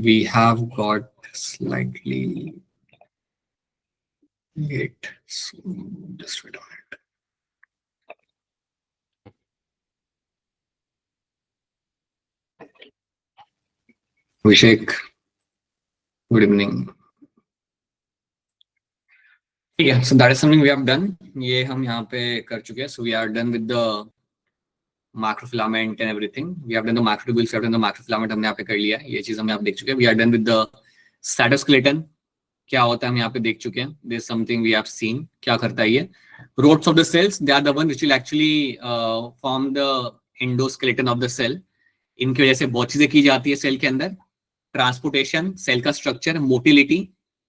we have got slightly late, so just wait a minute. Abhishek, good evening. Yeah, so that is something we have done. ये हम यहाँ पे कर चुके हैं. So we are done with the macrofilament and everything. We have done the macrotubules, we have done the macrofilament हमने यहाँ पे कर लिया है. ये चीज हम यहाँ पे देख चुके हैं. We are done with the cytoskeleton. क्या होता है हम यहाँ पे देख चुके हैं. This is something we have seen. क्या करता है ये? Rods of the cells, they are the one which will actually form the endoskeleton of the cell. इनकी वजह से बहुत चीजें की जाती है सेल के अंदर. ट्रांसपोर्टेशन, सेल का structure, motility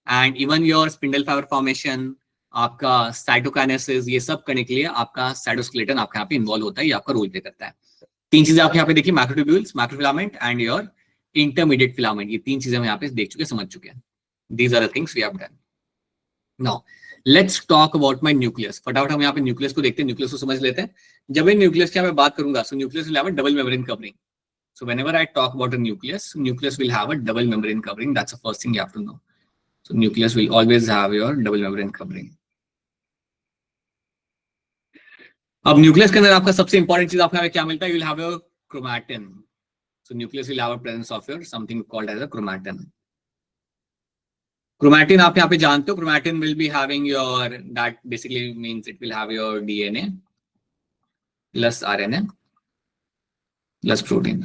and even your spindle fibre formation, आपका साइटोकाइनेसिस, ये सब करने के लिए आपका साइटोस्केलेटन आपके यहाँ पे इन्वॉल्व होता है. ये आपका रोल प्ले करता है. तीन चीजें आपके यहाँ पे देखिए, मैक्रोट्यूब्यूल्स, मैक्रोफिलामेंट एंड योर इंटरमीडिएट फिलामेंट. ये तीन चीजें हम यहाँ पे देख चुके, समझ चुके हैं. These are the things we have done. Now let's talk about my nucleus. फटाफट हम यहाँ पे न्यूक्लियस को देखते हैं, न्यूक्लियस को समझ लेते हैं. जब मैं न्यूक्लियस की यहाँ पे बात करूंगा, सो nucleus will have a double membrane covering. So whenever I talk about a nucleus, nucleus will have a double membrane covering. That's the first thing you have to know. So nucleus will always have your double membrane covering. अब nucleus के अंदर आपका सबसे important चीज आपको क्या मिलता है? You will have your chromatin. So nucleus will have a presence of your something called as a chromatin. Chromatin आप यहाँ पे जानते हो, chromatin will be having your, that basically means it will have your DNA plus RNA plus protein.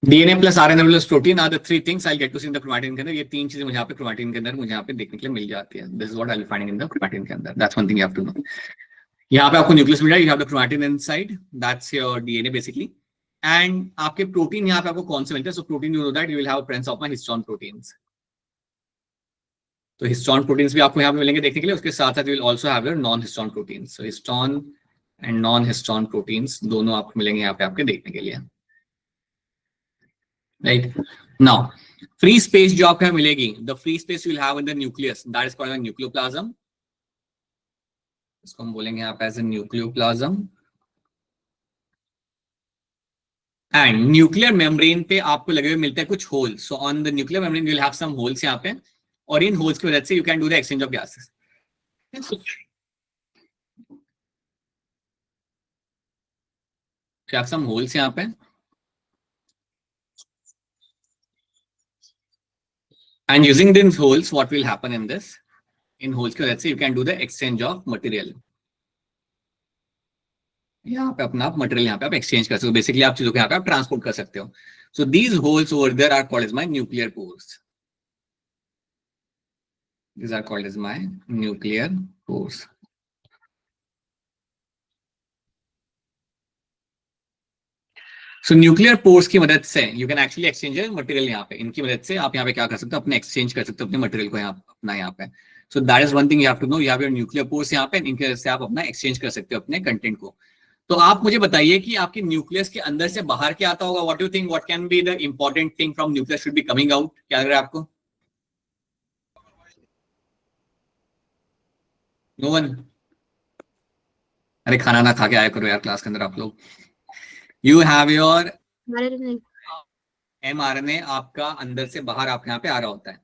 DNA plus RNA plus protein are the three things I'll get to see in the chromatin के अंदर. ये तीन चीजें मुझे यहाँ पे chromatin के अंदर मुझे यहाँ पे देखने के लिए मिल जाती है. This is what I'll be finding in the chromatin के अंदर. That's one thing you have to know. यहाँ पे आपको न्यूक्लियस मिल रहा है. You have the chromatin inside. That's your DNA basically. And आपके प्रोटीन यहाँ पे आपको कौन से मिलते हैं? So protein, you know that you will have a presence of my histone proteins. तो histone proteins भी आपको यहाँ पे मिलेंगे देखने के लिए. उसके साथ साथ you will also have your non-histone proteins. So histone and non-histone proteins दोनों आपको मिलेंगे यहाँ पे आपके देखने के लिए. Right now, free space जो आपको मिलेगी, the free space you will have in the nucleus, that is called a nucleoplasm. इसको हम बोलेंगे यहाँ पे as a nucleoplasm. And nuclear membrane पे आपको लगे हुए मिलते हैं कुछ holes. So on the nuclear membrane you will have some holes यहाँ पे, और इन holes की वजह से you can do the exchange of gases. You have some holes यहाँ पे. And using these holes, what will happen in this? In holes की वजह से you can do the exchange of material. यहाँ पे अपना आप मटेरियल यहाँ पे आप एक्सचेंज कर सकते हो. बेसिकली आप चीजों को यहाँ पे आप ट्रांसपोर्ट कर सकते हो. So these holes over there are called as my nuclear pores. These are called as my nuclear pores. So nuclear pores की मदद से you can actually exchange your material यहाँ पे. इनकी मदद से आप यहाँ पे क्या कर सकते हो? अपने एक्सचेंज कर सकते हो अपने मटेरियल को यहाँ अपना यहाँ पे. So that is one thing you have to know. You have your nuclear pores यहाँ पे, इनकी वजह से आप अपना एक्सचेंज कर सकते हो अपने कंटेंट को. तो आप मुझे बताइए कि आपके न्यूक्लियस के अंदर से बाहर क्या आता होगा? What you think, what can be the important thing from nucleus should be coming out? क्या लग रहा है आपको? No one? अरे खाना ना खा के आया करो यार क्लास के अंदर आप लोग. यू हैव योर mRNA आपका अंदर से बाहर आपके यहाँ पे आ रहा होता है,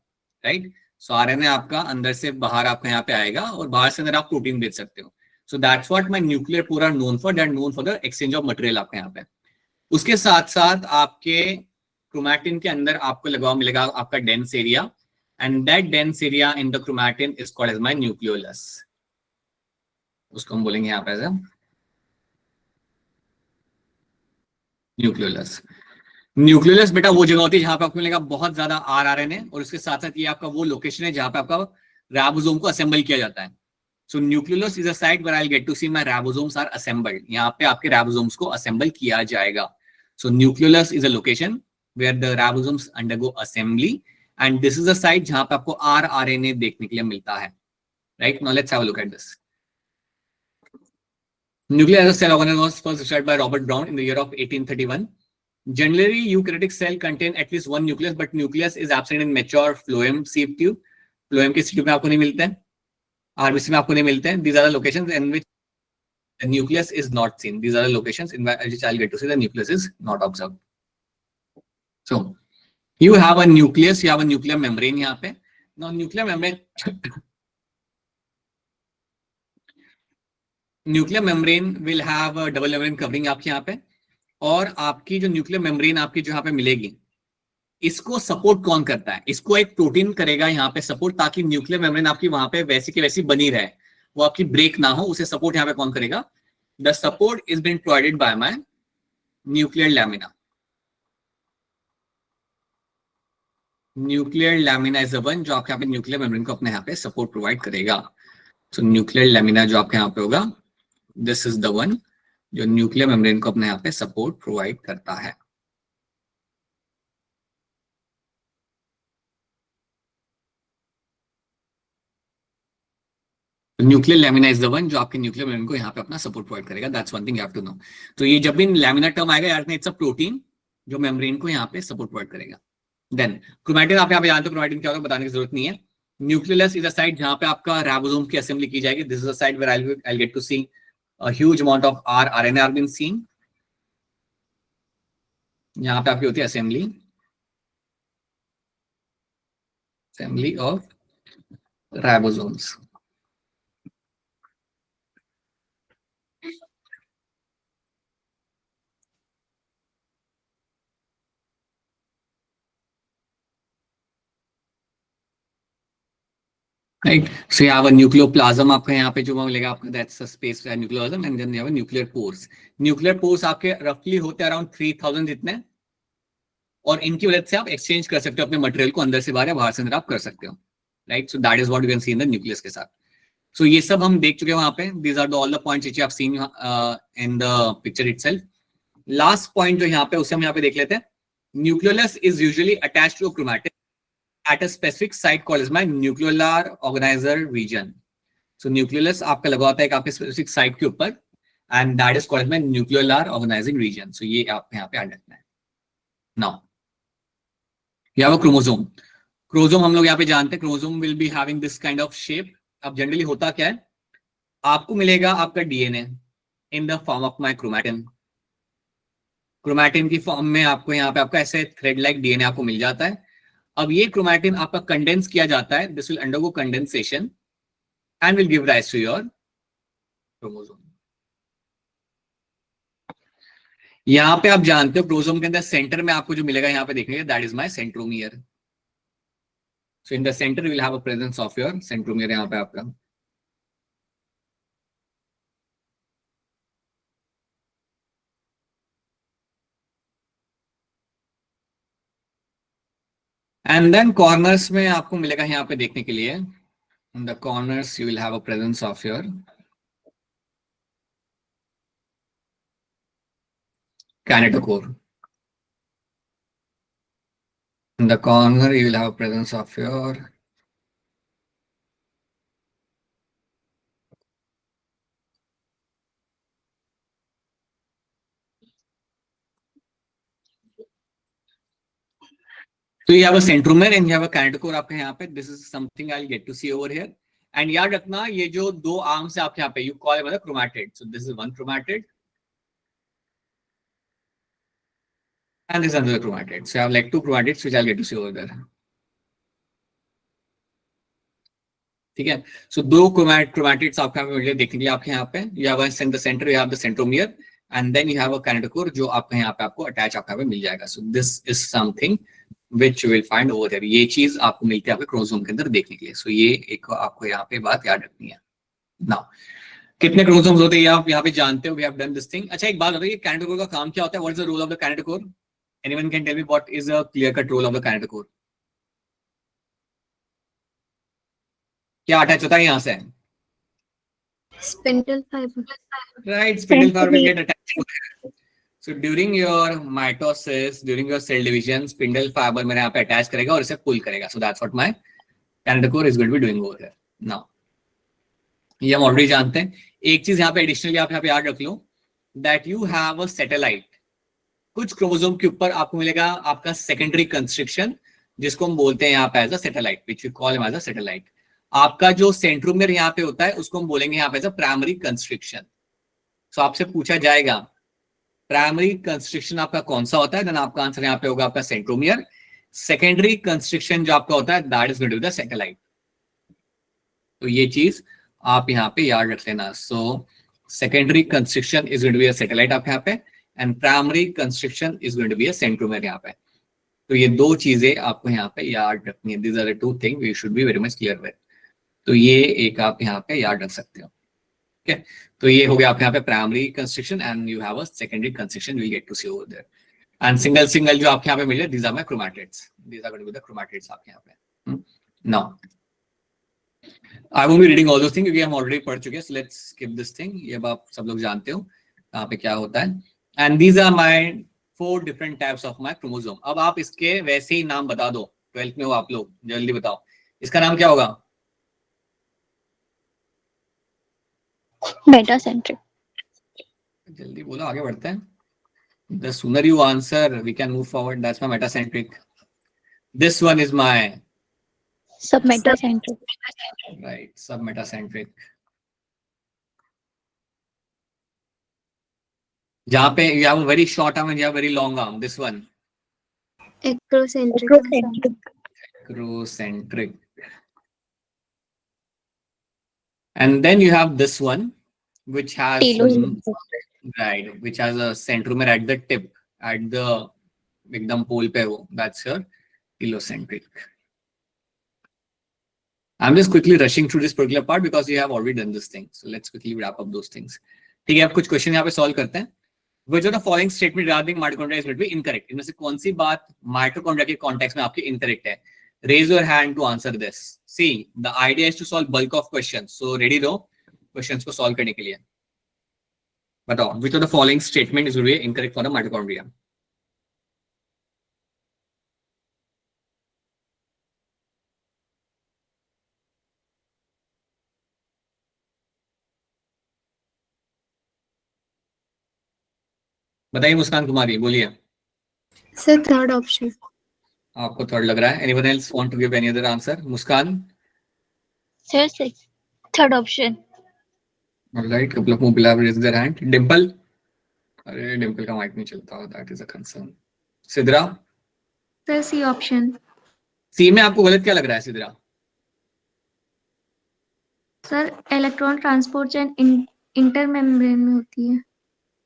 राइट? सो RNA आपका अंदर से बाहर आपके यहाँ पे आएगा और बाहर से अंदर आप प्रोटीन भेज सकते हो. So that's what my nuclear pore are known for. They're known for the exchange of material आपके यहाँ पे. उसके साथ साथ आपके chromatin के अंदर आपको लगा मिलेगा आपका dense area, and that dense area in the chromatin is called as my nucleolus. उसको हम बोलेंगे यहाँ पे as a nucleolus. न्यूक्लियस बेटा वो जगह होती है जहां पे आपको मिलेगा बहुत ज्यादा RNA, और उसके साथ साथ ये आपका वो लोकेशन है जहां पे आपका राइबोसोम को असेंबल किया जाता है. So nucleolus is a site where I'll get to see my ribosomes are assembled. यहाँ पे आपके ribosomes को assemble किया जाएगा. So nucleolus is a location where the ribosomes undergo assembly, and this is a site जहाँ पे आपको rRNA देखने के लिए मिलता है. Right now let's have a look at this. Nucleus as a cell organelle was first described by Robert Brown in the year of 1831. Generally, eukaryotic cell contain at least one nucleus, but nucleus is absent in mature phloem sieve tube. Phloem के sieve में आपको नहीं मिलता है. RBC में आपको नहीं मिलते हैं. These are the locations in which the nucleus is not seen. These are the locations in which I'll get to see the nucleus is not observed. So you have a nucleus, you have a nuclear membrane यहाँ पे. Now nuclear membrane will have a double membrane covering आपके यहाँ पे. और आपकी जो nuclear membrane आपकी जो यहाँ पे मिलेगी, इसको सपोर्ट कौन करता है? इसको एक प्रोटीन करेगा यहाँ पे सपोर्ट, ताकि न्यूक्लियर मेम्ब्रेन आपकी वहां पे वैसी की वैसी बनी रहे, वो आपकी ब्रेक ना हो. उसे सपोर्ट यहाँ पे कौन करेगा? The support is been provided by my nuclear lamina. Nuclear lamina is the one जो आपके यहाँ पे न्यूक्लियर मेम्ब्रेन को अपने यहाँ पे सपोर्ट प्रोवाइड करेगा. सो न्यूक्लियर लैमिना जो आपके यहाँ पे होगा, दिस इज द वन जो न्यूक्लियर मेम्ब्रेन को अपने यहाँ पे सपोर्ट प्रोवाइड करता है. Nuclear lamina is the one जो आपके न्यूक्लियर मेम्ब्रेन को यहाँ पे अपना सपोर्ट प्रोवाइड करेगा. That's one thing you have to know. तो ये जब भी लैमिना टर्म आएगा यार, इट्स अ प्रोटीन जो मेम्ब्रेन को यहाँ पे सपोर्ट प्रोवाइड करेगा. देन क्रोमैटिन आप यहाँ पे जानते हो, क्रोमैटिन क्या होगा बताने की जरूरत नहीं है. न्यूक्लियस इज अ साइट जहाँ पे आपका राइबोसोम की असेंबली की जाएगी. This is a site where I get to see a huge amount of RNA are being seen. यहाँ पे आपकी होती है assembly of ribosomes. Right, so you have a nucleoplasm आपका यहाँ पे जो मिलेगा आपका, that's a space for nucleoplasm, and then you have a nuclear pores. Nuclear pores आपके roughly होते हैं around 3000 जितने, और इनकी वजह से आप एक्सचेंज कर सकते हो अपने मटेरियल को, अंदर से बाहर या बाहर से अंदर आप कर सकते हो. Right, so that is what you can C in the nucleus के साथ. सो ये सब हम देख चुके हैं वहां पे. These are all the points which you have seen in the picture itself. Last point जो यहाँ पे उसे हम यहाँ पे देख लेते हैं. Nucleolus is usually attached to chromatin at a specific site called as my nucleolar organizer region. So nucleolus आपका लगा होता है आपके specific site के ऊपर, and that is called as my nucleolar organizing region. So ये आप यहाँ पे ऐड रखना है. Now you have a chromosome. Chromosome हम लोग यहाँ पे जानते हैं, chromosome will be having this kind of shape. अब जनरली होता क्या है, आपको मिलेगा आपका DNA in the form of my chromatin. Chromatin की फॉर्म में आपको यहाँ पे आपका ऐसे थ्रेड लाइक डीएनए आपको मिल जाता है. अब ये क्रोमैटिन आपका कंडेंस किया जाता है. This will undergo condensation and will give rise to your chromosome. यहाँ पे आप जानते हो क्रोमोसोम के अंदर सेंटर में आपको जो मिलेगा यहाँ पे देखिए, that is my centromere. So in the centre you will have a presence of your centromere. यहाँ पे आपका एंड देन कॉर्नर्स में आपको मिलेगा यहाँ पे देखने के लिए, in the corners you will have a presence of your kinetochore. In the corner you will have presence of your so you have a centromere and you have a kinetochore आपके यहाँ पे. This is something I'll get to see over here. And याद रखना ये जो दो arms है आपके यहाँ पे, you call it chromatid. So this is one chromatid and this is another chromatid. So I have like two chromatids which I'll get to see over there. ठीक है, सो दो क्रोमैटिड्स आपके यहाँ पे देखने के लिए आपके यहाँ पे you have in the center you have the centromere and then you have a kinetochore जो आपके यहाँ पे आपको अटैच आपके यहाँ पे मिल जाएगा. So this is something which you will find over there. ये चीज आपको मिलती है आपके क्रोमोसोम के अंदर देखने के लिए. सो ये एक आपको यहाँ पे बात याद रखनी है. नाउ कितने क्रोमोसोम्स होते हैं आप यहाँ पे जानते हो, we have done this thing. अच्छा एक बात बताइए, kinetochore का काम क्या होता है? What is the role of the kinetochore? Anyone can tell me what is a clear cut role of the kinetochore? क्या अटैच होता है यहाँ से? Spindle fiber. Right, spindle fiber will get attached. So during your mitosis, during your cell division, spindle fiber मेरे यहाँ पे attach करेगा और इसे pull करेगा. So that's what my kinetochore is going to be doing over here. Now, ये हम already जानते हैं. एक चीज यहाँ पे additionally आप यहाँ पे याद रख लो, that you have a satellite. कुछ क्रोमोसोम के ऊपर आपको मिलेगा आपका secondary constriction, जिसको हम बोलते हैं यहाँ पे as a satellite, which we call him as a satellite. आपका जो सेंट्रोमियर यहाँ पे होता है उसको हम बोलेंगे यहाँ पे प्राइमरी कंस्ट्रिक्शन। सो आपसे पूछा जाएगा प्राइमरी कंस्ट्रिक्शन आपका कौन सा होता है, देन आपका आंसर यहाँ पे होगा आपका सेंट्रोमियर। सेकेंडरी कंस्ट्रिक्शन जो आपका होता है that is going to be the satellite. तो ये चीज आप यहाँ पे याद रख लेना। So secondary constriction is going to be a satellite आप यहाँ पे, and primary constriction is going to be a centromere यहाँ पे। तो ये दो चीजें आपको यहाँ पे याद रखनी है। These are the two thing we should be very much clear with. तो ये एक आप यहाँ पे याद रख सकते हो। ठीक है, तो ये हो गया आप यहाँ पे primary constriction and you have a secondary constriction we get to see over there. And single single जो आपके यहाँ पे मिले these are my chromatids, these are going to be the chromatids आपके यहाँ पे। Now I won't be reading all those thing क्योंकि हम ऑलरेडी पढ़ चुके हैं। So let's skip this thing, ये अब आप सब लोग जानते हो यहाँ पे क्या होता है। And these are my 4 different types of my chromosome. अब आप इसके वैसे ही नाम बता दो, 12th में हो आप लोग, जल्दी बताओ इसका नाम क्या होगा। मेटासेंट्रिक। जल्दी बोलो, आगे बढ़ते हैं। The sooner you answer, we can move forward. That's my metacentric. This one is my सब मेटासेंट्रिक। right submetacentric. जहाँ पे you have a very short arm and you have very long arm. This one acrocentric. acrocentric. And then you have this one, which has right, which has a centromere at the tip, at the एकदम पोल पे हो. That's your telocentric. I'm just quickly rushing through this particular part because you have already done this thing. So let's quickly wrap up those things. ठीक है, अब कुछ question यहाँ पे solve करते हैं. Which of the following statement regarding mitochondria is going to be incorrect? इनमें से कौन सी बात माइटोकॉन्ड्रिया के कॉन्टेक्स्ट में आपकी इनकरेक्ट है? Raise your hand to answer this. See, the idea is to solve bulk of questions. So ready रहो questions को solve करने के लिए. बताओ, which of the following statement is going to be incorrect for the mitochondria? बताइए मुस्कान कुमारी, बोलिए। Sir third option. आपको third लग रहा है? Anyone else want to give any other answer? Muskan? Sir third option. Alright, couple of more people have raised their hand. Dimple? अरे डिंपल का mic नहीं चलता, that is a concern. Sidra? Sir C option. C में आपको गलत क्या लग रहा है Sidra? Sir electron transport chain inter membrane में होती है।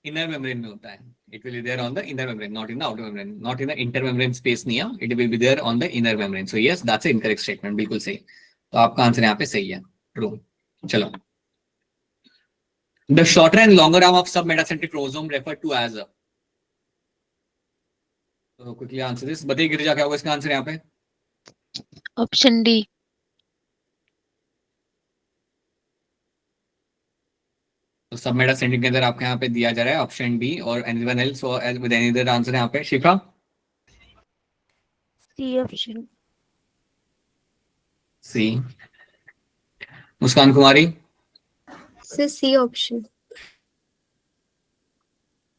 इनर मेम्ब्रेन में होता है. It will be there on the inner membrane, not in the outer membrane, not in the intermembrane space नहीं है. It will be there on the inner membrane. So yes, that's an incorrect statement. बिल्कुल सही. तो आपका answer यहाँ पे सही है. True. चलो. The shorter and longer arm of submetacentric chromosome referred to as a. So quickly answer this. बताइए गिरिजा क्या होगा इसका आंसर यहाँ पे? Option D. तो सबमेटासेंट्रिक के अंदर आपके यहाँ पे दिया जा रहा है ऑप्शन डी. और anyone else with any other answer यहाँ पे? Shikha? C option. C. Muskan Kumari? Sir C option.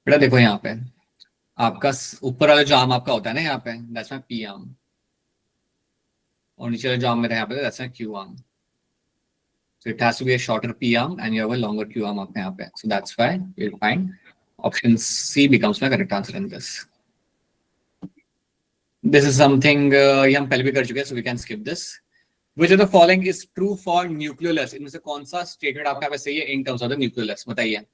बेटा देखो यहाँ पे आपका ऊपर वाला जो आर्म आपका होता है ना यहाँ पे, दैट्स माय पी आर्म. और नीचे वाला जो आर्म मेरा यहाँ पे, that's my Q arm. So it has to be a shorter P arm and you have a longer Q arm आपके यहाँ पे. So that's why you'll find option C becomes my correct answer in this. This is something ये हम पहले भी कर चुके हैं, so we can skip this. Which of the following is true for nucleolus? इनमें से कौन सा statement आपके यहाँ पे सही है in terms of the nucleolus? बताइए.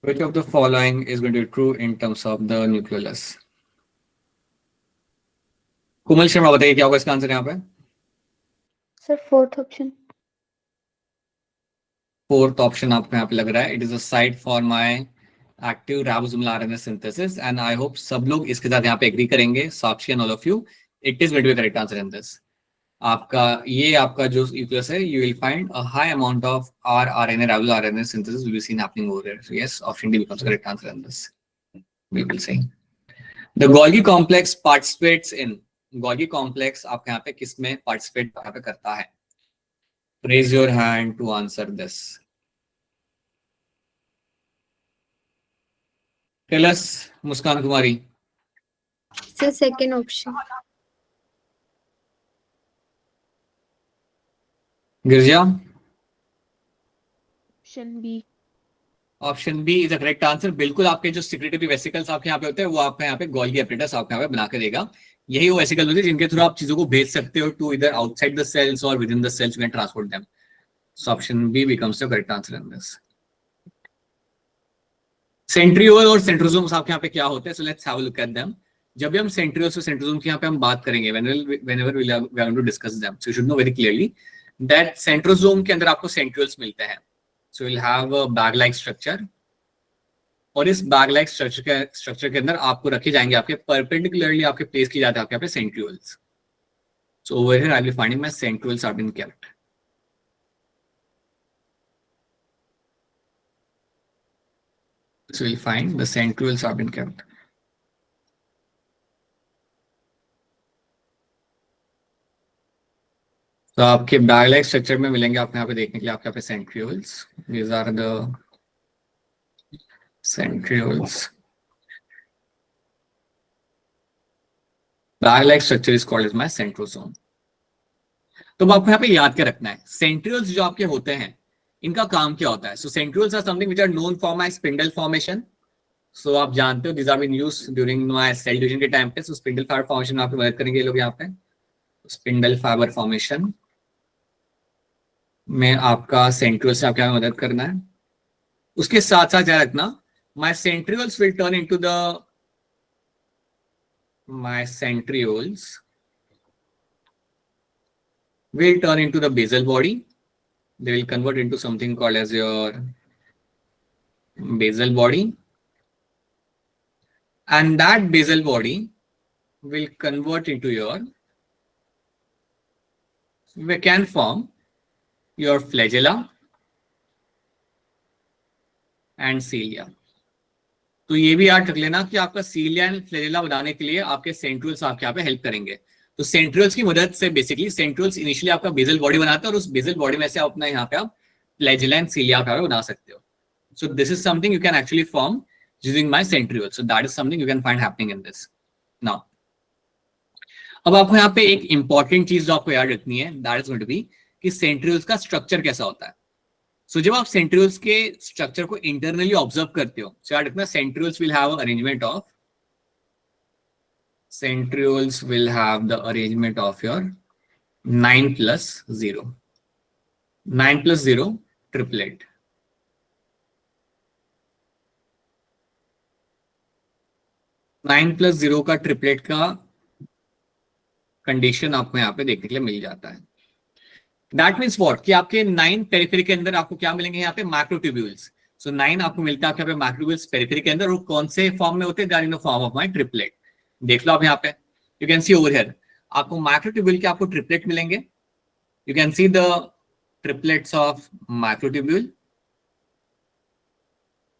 Which of the following is going to be true in terms of the nucleolus? कुमल शर्मा बताइए क्या होगा इसका आंसर यहाँ पे? Sir fourth option. Fourth option आपको यहाँ पे लग रहा है. It is a site for my active ribosomal RNA synthesis and I hope सब लोग इसके साथ यहाँ पे एग्री करेंगे. Sakshi and all of you, it is going to be correct answer in this. आपका ये आपका जो न्यूक्लियस है, you will find a high amount of RNA ribosomal RNA synthesis will be seen happening over there. So yes, option D becomes correct answer in this. बिल्कुल सही. The Golgi complex participates in. Golgi complex आपके यहाँ पे किस में participate यहाँ पे करता है? Raise your hand to answer this. Tell us Muskan Kumari. Sir, second option. Girja. Option B. Option B is the correct answer. बिल्कुल आपके जो सिक्रेटरी वेसिकल्स आपके यहाँ पे होते हैं वो आपका यहाँ पे गोल्गी एपरेटस आपके यहाँ पे बना के देगा. यही वो वेसिकल होते हैं जिनके थ्रू आप चीजों को भेज सकते हो टू इधर आउटसाइड द सेल्स और within the cells you can transport them. So option B becomes the correct answer in this. Centriole और सेंट्रोसोम्स आपके यहाँ पे क्या होते हैं? So let's have a look at them. जब भी हम सेंट्रियोल्स और सेंट्रोसोम की यहाँ पे हम बात करेंगे whenever we are going to discuss them, so you should know very clearly that centrosome के अंदर आपको सेंट्रियोल्स मिलते हैं. So you'll have a bag like structure और इस बैग लाइक स्ट्रक्चर के अंदर आपको रखे जाएंगे आपके परपेंडिकुलरली आपके प्लेस की जाते हैं आपके यहाँ पे centrioles. So over here I will finding my centrioles are been kept. So we'll find the centrioles have been kept. तो आपके बैग लाइक स्ट्रक्चर में मिलेंगे आपको यहाँ पे देखने के लिए आपके यहाँ पे centrioles. These are the centrioles. Bag-like structure is called as my centrosome. तो आपको यहाँ पे याद क्या रखना है? सेंट्रियोल्स जो आपके होते हैं इनका काम क्या होता है? So centrioles are something which are known for my spindle formation. So आप जानते हो, these have been used during my cell division के टाइम पे. सो स्पिंडल फाइबर फॉर्मेशन में आपकी मदद करेंगे ये लोग यहाँ पे. स्पिंडल फाइबर फॉर्मेशन में आपका सेंट्रियोल से आपको यहाँ मदद करना है. उसके साथ साथ याद रखना, my centrioles will turn into the basal body. They will convert into something called as your basal body, and that basal body will convert into we can form your flagella and cilia. तो ये भी याद रख लेना कि आपका cilia and flagella बनाने के लिए आपके सेंट्रियोल्स आपके यहाँ पे हेल्प करेंगे. तो सेंट्रियोल्स की मदद से बेसिकली सेंट्रियोल्स इनिशियली आपका बेसल बॉडी बनाते हैं और उस बेसल बॉडी में से आप अपना यहाँ पे आप फ्लैजेला एंड सीलिया आप बना सकते हो. सो this is something you can actually form using my centrioles. So that is something you can find happening in this. Now अब आपको यहाँ पे एक इंपॉर्टेंट चीज जो आपको याद रखनी है, that is going to be कि सेंट्रियोल्स का स्ट्रक्चर कैसा होता है. सो जब आप सेंट्रियोल्स के स्ट्रक्चर को इंटरनली ऑब्जर्व करते हो, सो याद रखना centrioles will have arrangement of your 9+0 triplet. Nine plus zero का ट्रिपलेट का कंडीशन आपको यहाँ पे देखने के लिए मिल जाता है. दैट मीन्स व्हाट कि आपके 9 पेरिफेरी के अंदर आपको क्या मिलेंगे यहाँ पे? मैक्रोट्यूब्यूल्स. सो 9 आपको मिलता है आपके मैक्रोट्यूब्यूल्स पेरिफेरी के अंदर. और कौन से फॉर्म में होते हैं? They are in the form of my triplet. देख लो आप यहाँ पे, you can see over here आपको मैक्रोट्यूब्यूल के आपको ट्रिपलेट मिलेंगे. You can see the triplets of microtubule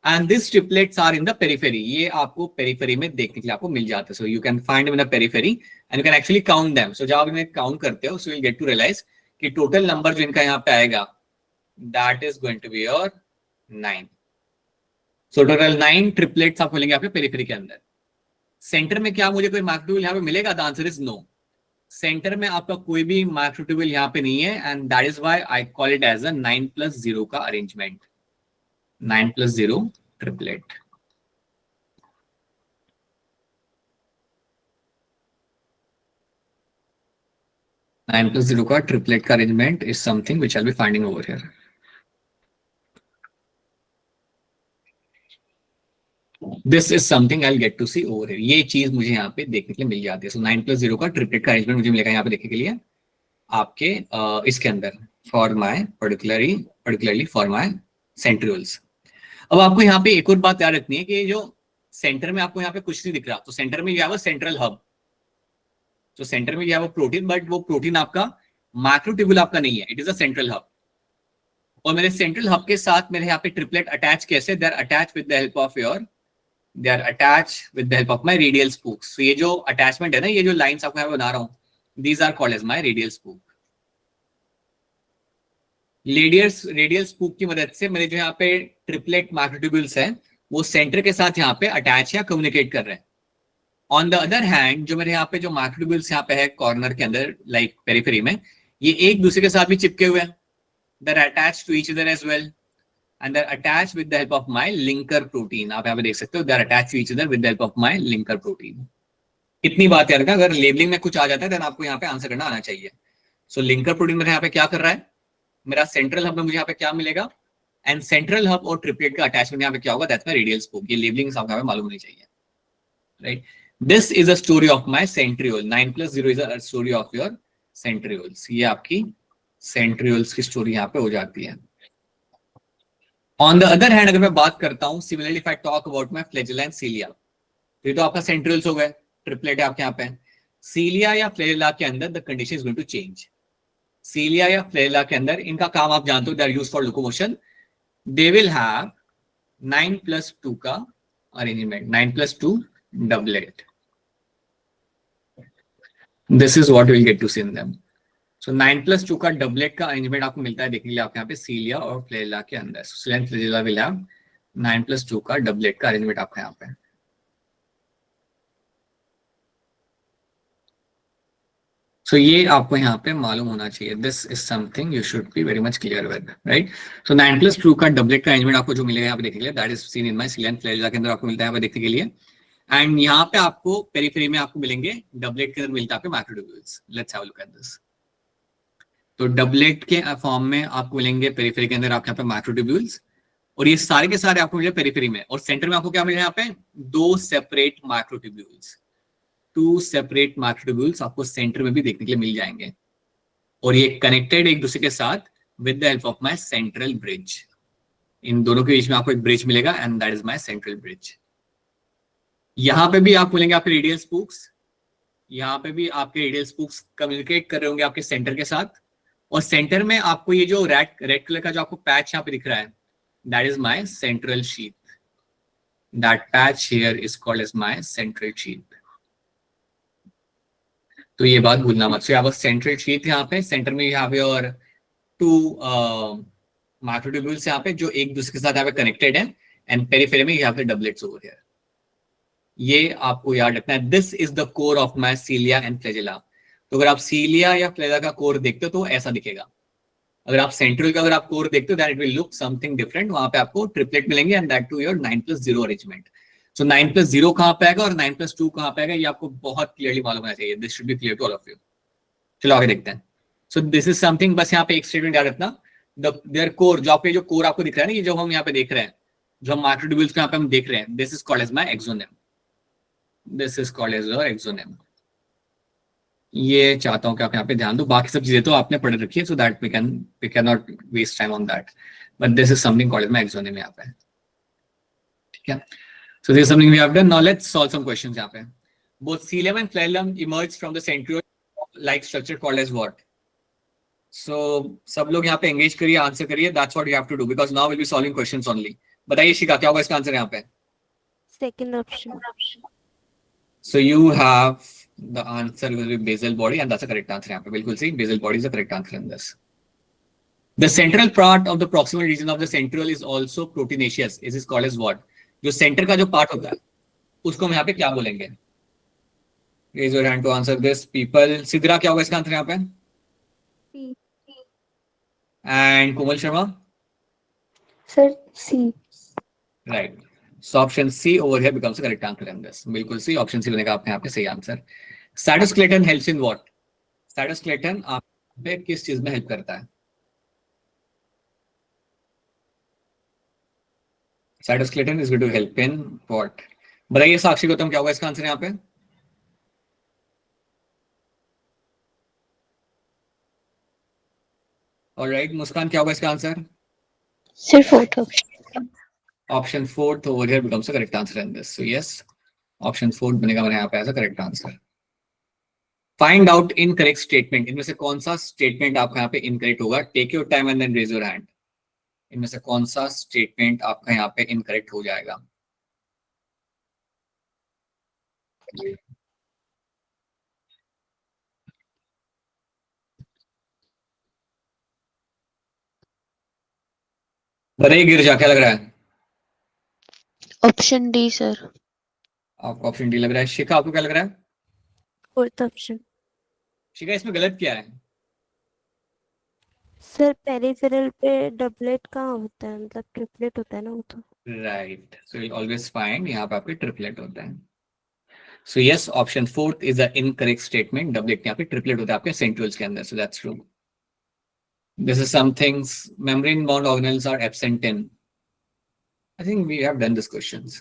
and this triplets are in the periphery. ये आपको पेरिफेरी में देखने के लिए आपको मिल जाता है. So you can find in the periphery and you can actually count them. So जब आप इन्हें काउंट करते हो, so you will get to realize कि टोटल नंबर जो इनका यहाँ पे आएगा that is going to be your 9. So total 9 triplets आपको मिलेंगे आपके पेरिफेरी के अंदर. सेंटर में क्या मुझे कोई मैक्रोट्यूब्यूल यहाँ पे मिलेगा? The answer is no. Centre में आपका कोई भी मैक्रोट्यूब्यूल यहाँ पे नहीं है and that is why I call it as a 9+0 का arrangement. 9+0 triplet. Nine plus zero का ट्रिपलेट का arrangement is something which I will be finding over here. This is something I will get to see over here. ये चीज मुझे यहाँ पे देखने के लिए मिल जाती है. सो 9+0 का ट्रिपलेट का अरेंजमेंट मुझे मिलेगा यहाँ पे देखने के लिए आपके इसके अंदर for my particularly for my centrioles. अब आपको यहाँ पे एक और बात याद रखनी है कि जो सेंटर में आपको यहाँ पे कुछ नहीं दिख रहा, तो सेंटर में यह सेंट्रल हब. तो सेंटर में यह वो प्रोटीन, बट वो प्रोटीन आपका मैक्रोट्यूब्यूल आपका नहीं है, it is a central hub. और मेरे सेंट्रल हब के साथ मेरे यहाँ पे ट्रिपलेट अटैच कैसे? They are attach with the help of my radial spokes. तो ये जो अटैचमेंट है ना, ये जो लाइंस आपको यहाँ पे बना रहा हूँ, these are called as my radial spoke. Radial spoke की मदद से मेरे जो यहाँ पे ट्रिपलेट मैक्रोट्यूब्यूल्स हैं वो सेंटर के साथ यहाँ पे अटैच या कम्युनिकेट कर रहे हैं। ऑन द अदर हैंड जो मेरे यहाँ पे जो माइक्रोट्यूब्यूल्स यहाँ पे है कॉर्नर के अंदर लाइक पेरिफेरी में, ये एक दूसरे के साथ भी चिपके हुए हैं, they are attached to each other as well and they're attached with the help of my linker protein. आप यहाँ पे देख सकते हो, they are attached to each other with the help of my linker protein. इतनी बात याद रखना, अगर लेबलिंग में कुछ आ जाता है तो आपको यहाँ पे आंसर करना आना चाहिए। सो लिंकर प्रोटीन मेरे यहाँ पे क्या कर रहा है, मेरा सेंट्रल हब में मुझे यहाँ पे क्या मिलेगा, एंड सेंट्रल हब और ट्रिपलेट का अटैचमेंट यहाँ पे क्या होगा, दैट्स माय रेडियल स्पोक। ये लेबलिंग आपको यहाँ पे मालूम होनी चाहिए, right. This is a story of my centriole, 9+0 is a story of your centrioles. ये आपकी सेंट्रियोल्स की स्टोरी यहाँ पे हो जाती है। ऑन द अदर हैंड अगर मैं बात करता हूं, similarly if I talk about my flagella and cilia, ये तो आपका सेंट्रियल्स हो गए, ट्रिपलेट है आपके यहाँ पे। सीलिया या फ्लैजेला के अंदर the condition is going to change. Cilia या फ्लैजेला के अंदर इनका काम आप जानते हो, they are used for locomotion. They will have 9+2 का arrangement, 9+2 doublet. This is what we will get to see in them. So 9+2 का डबलेट का अरेंजमेंट आपको मिलता है देखने के लिए आपके यहाँ पे सीलिया और फ्लैजेला के अंदर। Cilia and flagella will have 9+2 का डबलेट का अरेंजमेंट आपका यहाँ पे। सो ये आपको यहाँ पे मालूम होना चाहिए, this is something you should be very much clear with, right. So 9+2 का डबलेट का अरेंजमेंट आपको जो मिलेगा यहाँ पे देखने के लिए, that is seen in my cilia and flagella के अंदर आपको मिलता है यहाँ पे देखने के लिए। एंड यहाँ पे आपको पेरिफेरी में आपको मिलेंगे, डबलेट के अंदर मिलता है आपके microtubules. Let's have a look at this. तो डबलेट के फॉर्म में आपको मिलेंगे पेरिफेरी के अंदर आपके यहाँ पे माइक्रोट्यूब्यूल्स, और ये सारे के सारे आपको मिले पेरिफेरी में, और सेंटर में आपको क्या मिले यहाँ पे, दो सेपरेट माइक्रोट्यूब्यूल्स। 2 सेपरेट माइक्रोट्यूब्यूल्स आपको सेंटर में भी देखने के लिए मिल जाएंगे, और ये कनेक्टेड एक दूसरे के साथ with the help of my central bridge. इन दोनों के बीच में आपको एक ब्रिज मिलेगा and that is my central bridge. यहां पे भी आपको मिलेंगे आपके रेडियल स्पूक्स, यहाँ पे भी आपके रेडियल स्पूक्स कम्युनिकेट कर रहे होंगे आपके सेंटर के साथ, और सेंटर में आपको ये जो रेड कलर का जो आपको पैच यहाँ पे दिख रहा है, that is my central sheath. That patch here is called as my central sheath. तो ये बात भूलना मत। सो यहाँ पर सेंट्रल शीथ यहाँ पे सेंटर में यहाँ पे, और 2 माइक्रोट्यूब्यूल्स यहाँ पे जो एक दूसरे के साथ यहाँ पे कनेक्टेड है, एंड पेरिफेरी में यहाँ पे डबलेट्स ओवर हियर। ये आपको याद रखना है, this is the core of my cilia and flagella. तो अगर आप सीलिया या फ्लैजेला का कोर देखते हो तो ऐसा दिखेगा। अगर आप सेंट्रल का अगर आप कोर देखते हो that it will look something different. वहां पे आपको ट्रिपलेट मिलेंगे and that to your 9+0 arrangement. So 9+0 कहां पे आएगा और 9+2 कहां पे आएगा, ये आपको बहुत क्लियरली मालूम होना चाहिए। This should be clear to all of you. चलो आगे देखते हैं। सो दिस इज समथिंग, बस यहाँ पे एक स्टेटमेंट याद रखना, देयर कोर, जो आपके जो कोर आपको दिख रहा है ना, ये जो हम यहाँ पे देख रहे हैं, जो हम माइक्रोट्यूब्यूल्स को यहाँ पे हम देख रहे हैं, this is called as my axoneme. This is called as your axoneme. ये चाहता हूं कि आप यहाँ पे ध्यान दो, बाकी सब चीजें तो आपने पढ़ रखी है, so that we can not waste time on that, but this is something called as my axoneme यहाँ पे, ठीक है। So this is something we have done. Now let's solve some questions यहाँ पे। Both cilium and flagellum emerge from the centriole like structure called as what. So सब लोग यहाँ पे एंगेज करिए, आंसर करिए, that's what you have to do because now will be solving questions only. बताइए शिखा, क्या होगा इसका आंसर यहाँ पे? Second option. So you have the answer will be basal body and that's the correct answer यहाँ पे, बिल्कुल सही, basal body is the correct answer in this. The central part of the proximal region of the centriole is also proteinaceous. This is called as what? जो centre का जो part होता है उसको हम यहाँ पे क्या बोलेंगे? Raise your hand to answer this, people. Sidra, क्या होगा इसका आंसर यहाँ पे? C. And Komal Sharma? Sir, C. Right. So option C over here becomes the correct answer in this. बिल्कुल सही, ऑप्शन सी बनेगा आपके यहाँ पे सही answer. Cytoskeleton helps in what? Cytoskeleton आप पे किस चीज में हेल्प करता है? Cytoskeleton is going to help in what? बताइए साक्षी गौतम, क्या होगा इसका आंसर यहाँ पे? ऑलराइट, मुस्कान, क्या होगा इसका answer? Sir, fourth option. Option 4 over here becomes the correct answer in this. So yes, option 4 बनेगा मेरे यहाँ पे as a correct answer. Find out incorrect statement. इनमें से कौन सा स्टेटमेंट आपका यहाँ पे इनकरेक्ट होगा? Take your time and then raise your hand. इनमें से कौन सा स्टेटमेंट आपका यहाँ पे इनकरेक्ट हो जाएगा? बताइए गिरजा, क्या लग रहा है? Option D sir. आपको ऑप्शन डी लग रहा है। शिखा आपको क्या लग रहा है? Fourth option. शिखा इसमें गलत क्या है? सर पेरिफेरल पे डबलेट कहाँ होता है, मतलब ट्रिपलेट होता है ना वो तो। Right, so you always find यहाँ पे आपके ट्रिपलेट होता है। सो yes, option fourth is the incorrect statement. Doublet यहाँ पे ट्रिपलेट होता है आपके सेंट्रियोल्स के अंदर, so that's true. This is some things membrane bound organelles are absent in. I think we have done these questions.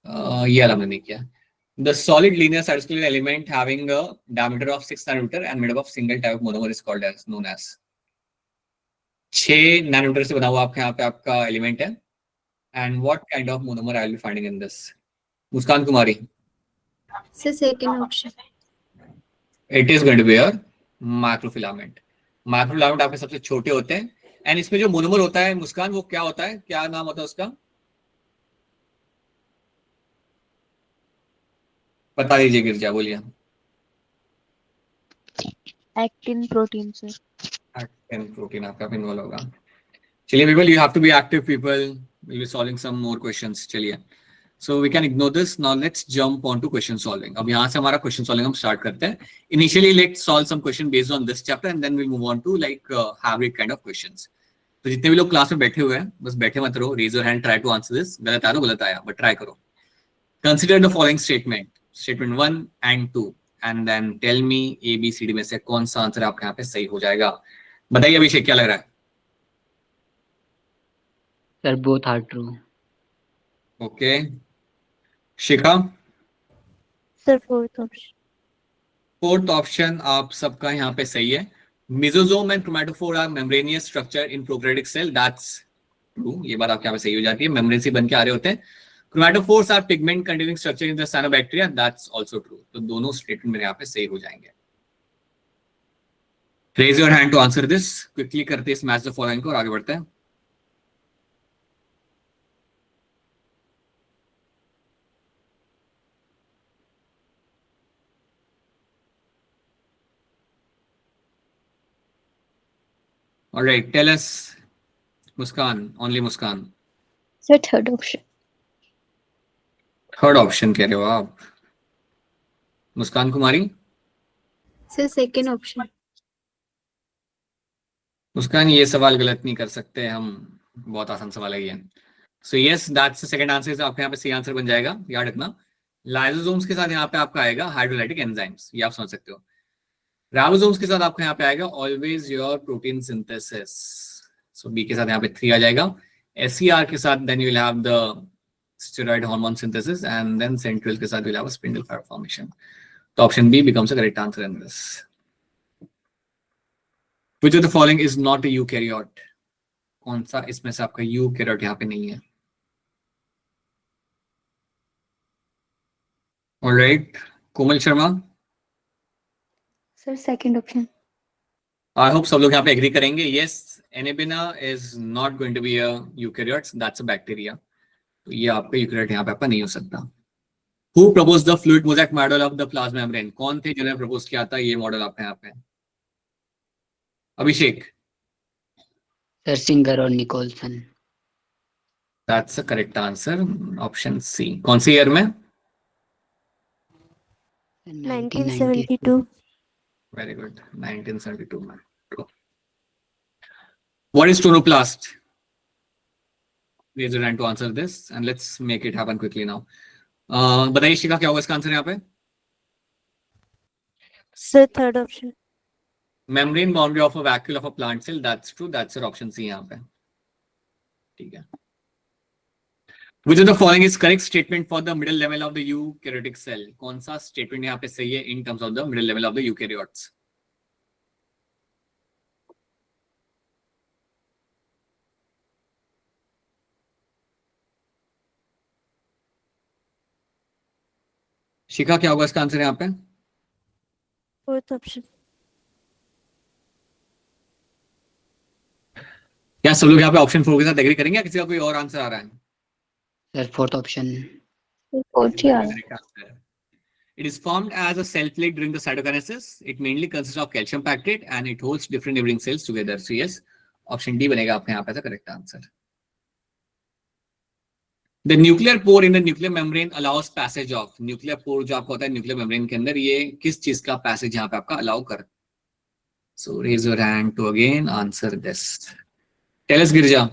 ये वाला हमने नहीं किया। The solid linear cytoskelet element having a diameter of 6 nanometer and made up of single type of monomer is called as known as। 6 nanometre से बना हुआ आपके यहाँ पे आपका एलिमेंट है। And what kind of monomer I will be finding in this? Muskan Kumari. Sir, second option. It is going to be a microfilament। Microfilament आपके सबसे छोटे होते हैं। एंड इसमें जो मोनोमर होता है मुस्कान, वो क्या होता है, क्या नाम होता है उसका? बता दीजिए गिरजा, बोलिए। Actin protein sir. Actin protein आपका इन्वॉल्व होगा। चलिए people, you have to be active people, will be solving some more questions. चलिए, so we can ignore this. Now let's jump on to question solving. अब यहाँ से हमारा question solving हम start करते हैं। Initially let's solve some question based on this chapter and then we'll move on to like hybrid kind of questions. तो जितने भी लोग क्लास में बैठे हुए हैं, बस बैठे मत रहो, raise your hand, try to answer this. गलत आया तो गलत आया, बट ट्राई करो। Consider the following statement, statement 1 and 2, and then tell me A B C D में से कौन सा आंसर आपके यहाँ पे सही हो जाएगा। बताइए अभिषेक, क्या लग रहा है? Sir both are true. Okay, Shikha? Sir fourth option. Fourth option आप सबका यहाँ पे सही है। Mesosome and chromatophore are membranous structure in prokaryotic cell, that's true. ये बात आपके यहाँ पे सही हो जाती है, मेम्ब्रेन से बन के आ रहे होते हैं। Chromatophores are pigment containing structure in the cyanobacteria, that's also true. तो दोनों स्टेटमेंट मेरे यहाँ पे सही हो जाएंगे। Raise your hand to answer this. Quickly करते इस मैच द फॉलोइंग को और आगे बढ़ते हैं। Alright, tell us, Muskan, only Muskan. Sir third option. Third option कह रहे हो आप? मुस्कान कुमारी? Sir, second option. मुस्कान, ये सवाल गलत नहीं कर सकते हम, बहुत आसान सवाल है ये। So yes, that's the second answer. आपके यहाँ पे सी आंसर बन जाएगा, याद रखना। लाइसोसोम्स के साथ यहाँ पे आपका आएगा हाइड्रोलाइटिक एंजाइम्स, ये आप समझ सकते हो। राइबोसोम्स के साथ आपके यहाँ पे आएगा always your protein synthesis, so B के साथ यहाँ पे 3 आ जाएगा। SCR के साथ then you will have the steroid hormone synthesis and then centriole के साथ will have a spindle fibre formation. तो option B becomes a correct answer in this. Which of the following is not a eukaryote? कौन सा इसमें से आपका eukaryote यहाँ पे नहीं है? Alright, Komal Sharma? Sir second option. I hope सब लोग यहाँ पे एग्री करेंगे। Yes, Anabina is not going to be a eukaryote, that's a bacteria. तो ये आपका यूकैरियोट यहाँ पे आपका नहीं हो सकता। Who proposed the fluid mosaic model of the plasma membrane? कौन थे जिन्होंने प्रपोज किया था ये मॉडल आपके यहाँ पे? अभिषेक? सर सिंगर और Nicolson. That's a correct answer, option C। कौन सी ईयर में? 1972। Very good, 1972 में। What is chloroplast? Raise your hand to answer this and let's make it happen quickly now. बताइए शिखा, क्या होगा इसका आंसर यहाँ पे? Sir third option. Membrane boundary of a vacuole of a plant cell, that's true, that's your option C यहाँ पे। ठीक है। Which of the following is correct statement for the middle level of the eukaryotic cell? कौन सा statement यहाँ पे सही है in terms of the middle level of the eukaryotes? शिखा, क्या होगा इसका आंसर यहाँ पे? Fourth option. क्या सब लोग यहाँ पे ऑप्शन 4 के साथ एग्री करेंगे या किसी का कोई और आंसर आ रहा है? Sir fourth option. फोर्थ ही आ रहा है। It is formed as a cell plate during the cytokinesis. It mainly consists of calcium pactate and it holds different neighboring cells together. So yes, option D बनेगा आपके यहाँ पे correct answer. The nuclear pore in the nuclear membrane allow us passage of, nuclear pore जो आपको होता है nuclear membrane के अंदर, ये किस चीज का पैसेज यहाँ पे आपका अलाउ कर। So raise your hand to again answer this. Tell us Girija.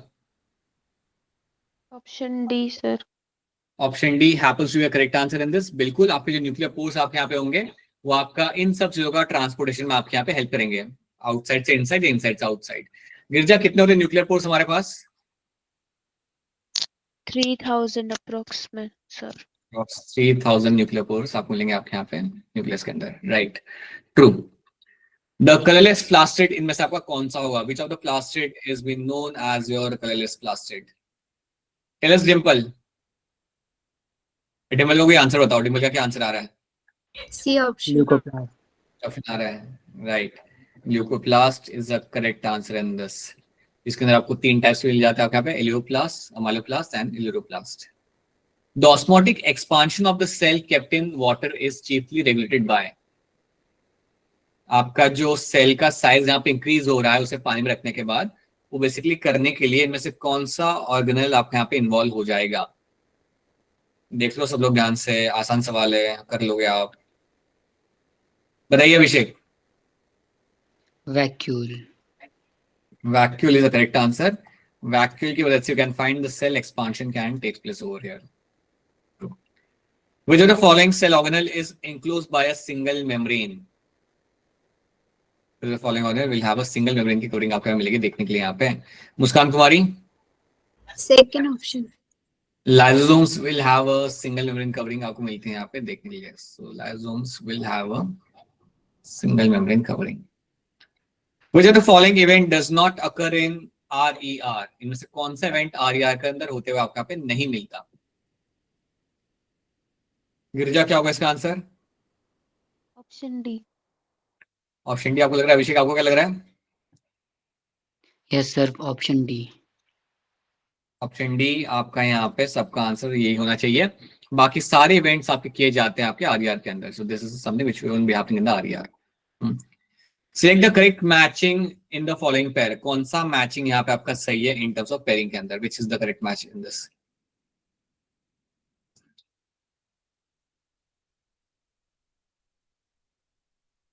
Option D, sir. Option D happens to be correct answer in this. बिल्कुल, आपके जो न्यूक्लियर पोर्स आपके यहाँ पे होंगे वो आपका इन सब चीजों का ट्रांसपोर्टेशन में आपके यहाँ पे हेल्प करेंगे, आउटसाइड से इनसाइड, इनसाइड से आउटसाइड। गिरिजा, कितने होते हैं न्यूक्लियर पोर्स हमारे पास? 3000 approximate, sir. 3000 न्यूक्लियर पोर्स आपको मिलेंगे आपके यहाँ पे न्यूक्लियस के अंदर, right, true. The colourless plastid इनमें से आपका कौन सा होगा? Which of the plastid is been known as your colourless plastid? Tell us Dimple. Dimple को भी आंसर बताओ, डिंपल का क्या आंसर आ रहा है? C option. Leucoplast. ऑप्शन आ रहा है, right, leucoplast is the correct answer in this. इसके अंदर आपको 3 टाइप्स मिल जाते हैं आपके यहाँ पे, elaioplast, amyloplast and aleuroplast. The osmotic expansion of the cell kept in water is chiefly regulated by, आपका जो सेल का साइज यहाँ पे इंक्रीज हो रहा है उसे पानी में रखने के बाद, वो बेसिकली करने के लिए इनमें से कौन सा ऑर्गेनल आपके यहाँ पे इन्वॉल्व हो जाएगा? देख लो सब लोग ध्यान से, आसान सवाल है, कर लोगे आप। बताइए अभिषेक। Vacuole. Vacuole is the correct answer. Vacuole की वजह से you can find the cell expansion can take place over here. Which of the following cell organelle is enclosed by a single membrane? The following organelle will have a single membrane की coating आपको मिलेगी देखने के लिए यहाँ पे। Muskaan Kumari. Second option. Lysosomes will have a single membrane covering आपको मिलती है यहाँ पे देखने के लिए। So lysosomes will have a single membrane covering. Which of the following event does not occur in RER? इनमें से कौन सा इवेंट RER के अंदर होते हुए आपको यहाँ पे नहीं मिलता? गिरिजा, क्या होगा इसका answer? Option D. Option D आपको लग रहा है। अभिषेक, आपको क्या लग रहा है? Yes, sir. Option D. Option D आपका यहाँ पे सबका आंसर यही होना चाहिए। बाकी सारे इवेंट्स आपके किए जाते हैं आपके आरईआर के अंदर। सो this is something which will be happening in the RER. Select the correct matching in the following pair. कौन सा मैचिंग यहाँ पे आपका सही है इन टर्म्स ऑफ पेयरिंग के अंदर? Which is the correct match in this?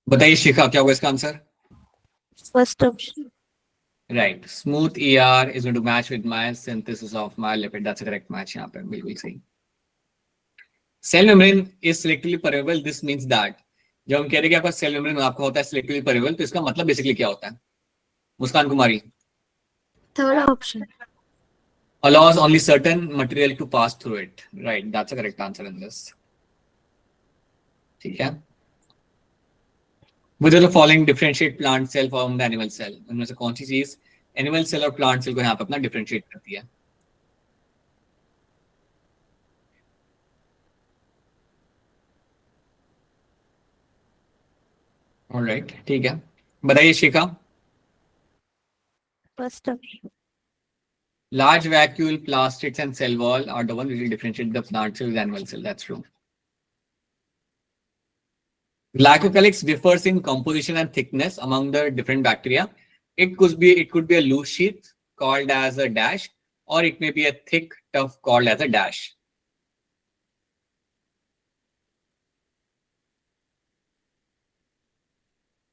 बताइए शिखा, क्या होगा इसका answer? First option. Right. Smooth ER is going to match with my synthesis of my lipid. That's a correct match यहाँ पे, बिल्कुल सही। Cell membrane is selectively permeable. This means that जब हम कह रहे हैं कि आपका सेल मेम्ब्रेन आपका होता है selectively permeable, तो इसका मतलब बेसिकली क्या होता है? मुस्कान Kumari. Third option. Allows only certain material to pass through it. Right. That's a correct answer in this. ठीक है। Which of the following differentiate plant cell from the animal cell? उनमें से कौन सी चीज एनिमल सेल और प्लांट सेल को यहाँ पे अपना डिफरेंशिएट करती है? ऑलराइट, ठीक है, बताइए Shikha. First option. Large vacuole, plastids and cell wall are the ones which will differentiate the plant cell with animal cell. That's true. Glycocalyx differs in composition and thickness among the different bacteria. It could be a loose sheath called as a dash, or it may be a thick tuft called as a dash.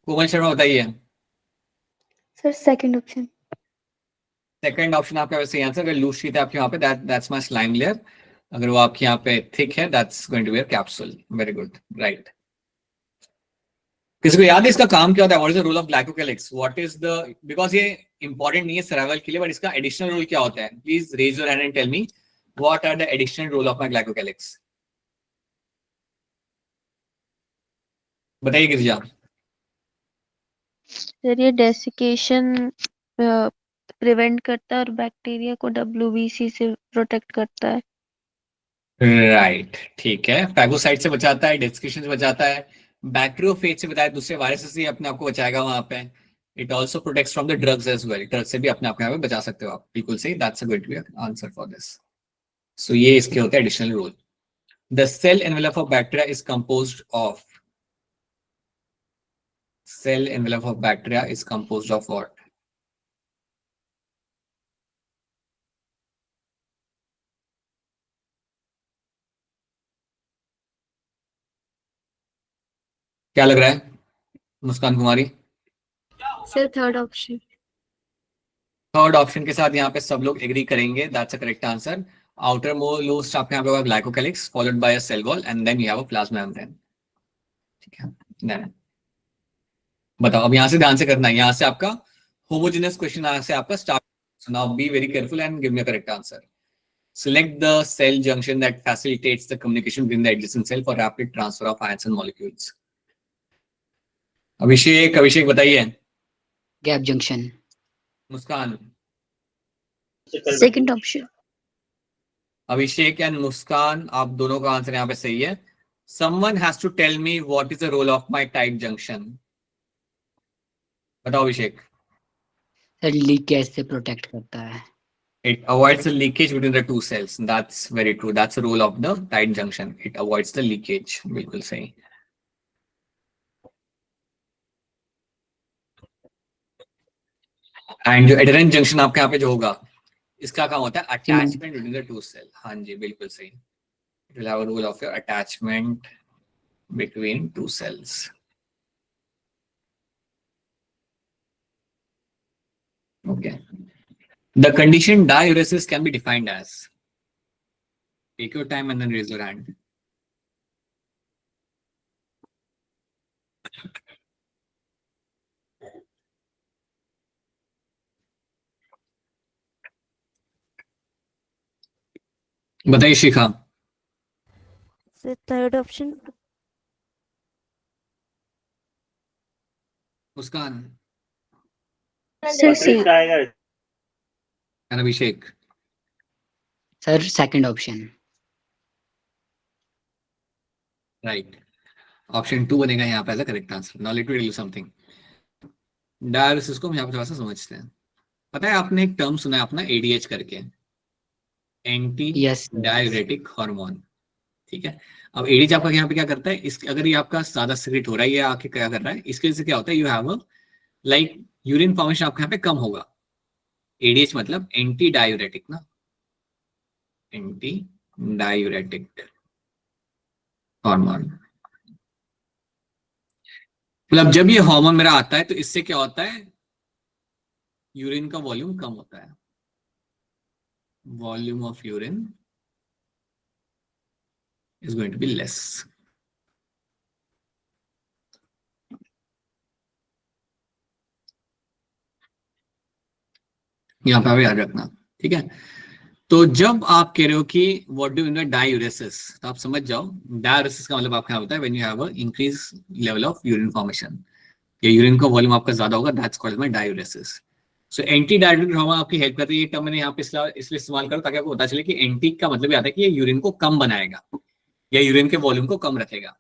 Komal Sharma बताइए। Sir, second option. Second option आपका वैसे answer. अगर loose sheet है आपके यहाँ पे, that's my slime layer. अगर वो आपके यहाँ पे थिक है, that's going to be a capsule. Very good, right. किसी को याद है इसका काम क्या होता है? What is the role of glycocalyx? What is the, because ये इंपॉर्टेंट नहीं है सर्वाइवल के लिए, बट इसका एडिशनल रोल क्या होता है? Please raise your hand and tell me what are the additional role of my glycocalyx. बताइए गिरिजा। सर ये डेसिकेशन प्रिवेंट करता है और बैक्टीरिया को WBC से प्रोटेक्ट करता है। राइट, ठीक है। फैगोसाइट से बचाता है, डेस्किशन से बचाता है, बैक्टीरियोफेज से बताया, दूसरे वायरस से अपने आप को बचाएगा वहां पे। It also protects from the drugs as well. Drug से भी अपने आप को बचा सकते हो आप, बिल्कुल सही। That's a good answer for this. So ये इसके होते हैं additional role. The cell envelope of bacteria is composed of, cell envelope of bacteria is composed of what? क्या लग रहा है मुस्कान Kumari? Sir third option. Third option के साथ यहाँ पे सब लोग एग्री करेंगे, that's a correct answer. Outermost आपके यहाँ पे होगा glycocalyx followed by a cell wall and then you have a plasma membrane. ठीक है, Then, बताओ अब यहाँ से ध्यान से करना है, यहाँ से आपका होमोजेनियस क्वेश्चन यहाँ से आपका start. So now be very careful and give me a correct answer. Select the cell junction that facilitates the communication between the adjacent cell for rapid transfer of ions and molecules. Abhishek बताइए। Gap junction. Muskaan. Second option. Abhishek and Muskaan, आप दोनों का answer यहाँ पे सही है। Someone has to tell me what is the role of my tight junction. बताओ Abhishek. Sir leak gas से प्रोटेक्ट करता है। It avoids the leakage between the two cells. That's very true. That's the role of the tight junction. It avoids the leakage. बिल्कुल सही। And जो adherent junction आपके यहाँ पे जो होगा, इसका काम होता है attachment between the two cell. हाँ जी बिल्कुल सही। It will have a role of your attachment between two cells. Okay, the condition diuresis can be defined as, take your time and then raise your hand. बताइए Shikha. Sir third option. Muskaan. Sir C. And Abhishek. Sir second option. Right, option 2 बनेगा यहाँ पे as a correct answer. Now let me tell you something. Dialysis को हम यहाँ पे थोड़ा सा समझते हैं। पता है आपने एक टर्म सुना है अपना ADH करके, एंटी यस डाययूरेटिक हार्मोन। ठीक है, अब ADH आपका यहाँ पे क्या करता है, इस अगर ये आपका ज्यादा सिक्रेट हो रहा है, ये आके क्या कर रहा है, इसके वजह से क्या होता है, you have a like urine formation आपके यहाँ पे कम होगा। ADH मतलब एंटी डायूरेटिक ना, एंटी डायूरेटिक हार्मोन। मतलब जब ये हार्मोन मेरा आता है तो इससे क्या होता है, यूरिन का वॉल्यूम कम होता है। Volume of urine is going to be less. यहाँ पे याद रखना, ठीक है। तो जब आप कह रहे हो कि what do mean by diuresis, तो आप समझ जाओ डायूरेसिस का मतलब आपका होता है when you have a increase level of urine formation, या यूरिन का वॉल्यूम आपका ज्यादा होगा, that's called by diuresis. So anti diuretic hormone आपकी हेल्प करती है। ये टर्म मैंने यहाँ पे इसलिए इस्तेमाल करो ताकि आपको पता चले कि एंटी का मतलब ये आता है कि ये यूरिन को कम बनाएगा या यूरिन के वॉल्यूम को कम रखेगा।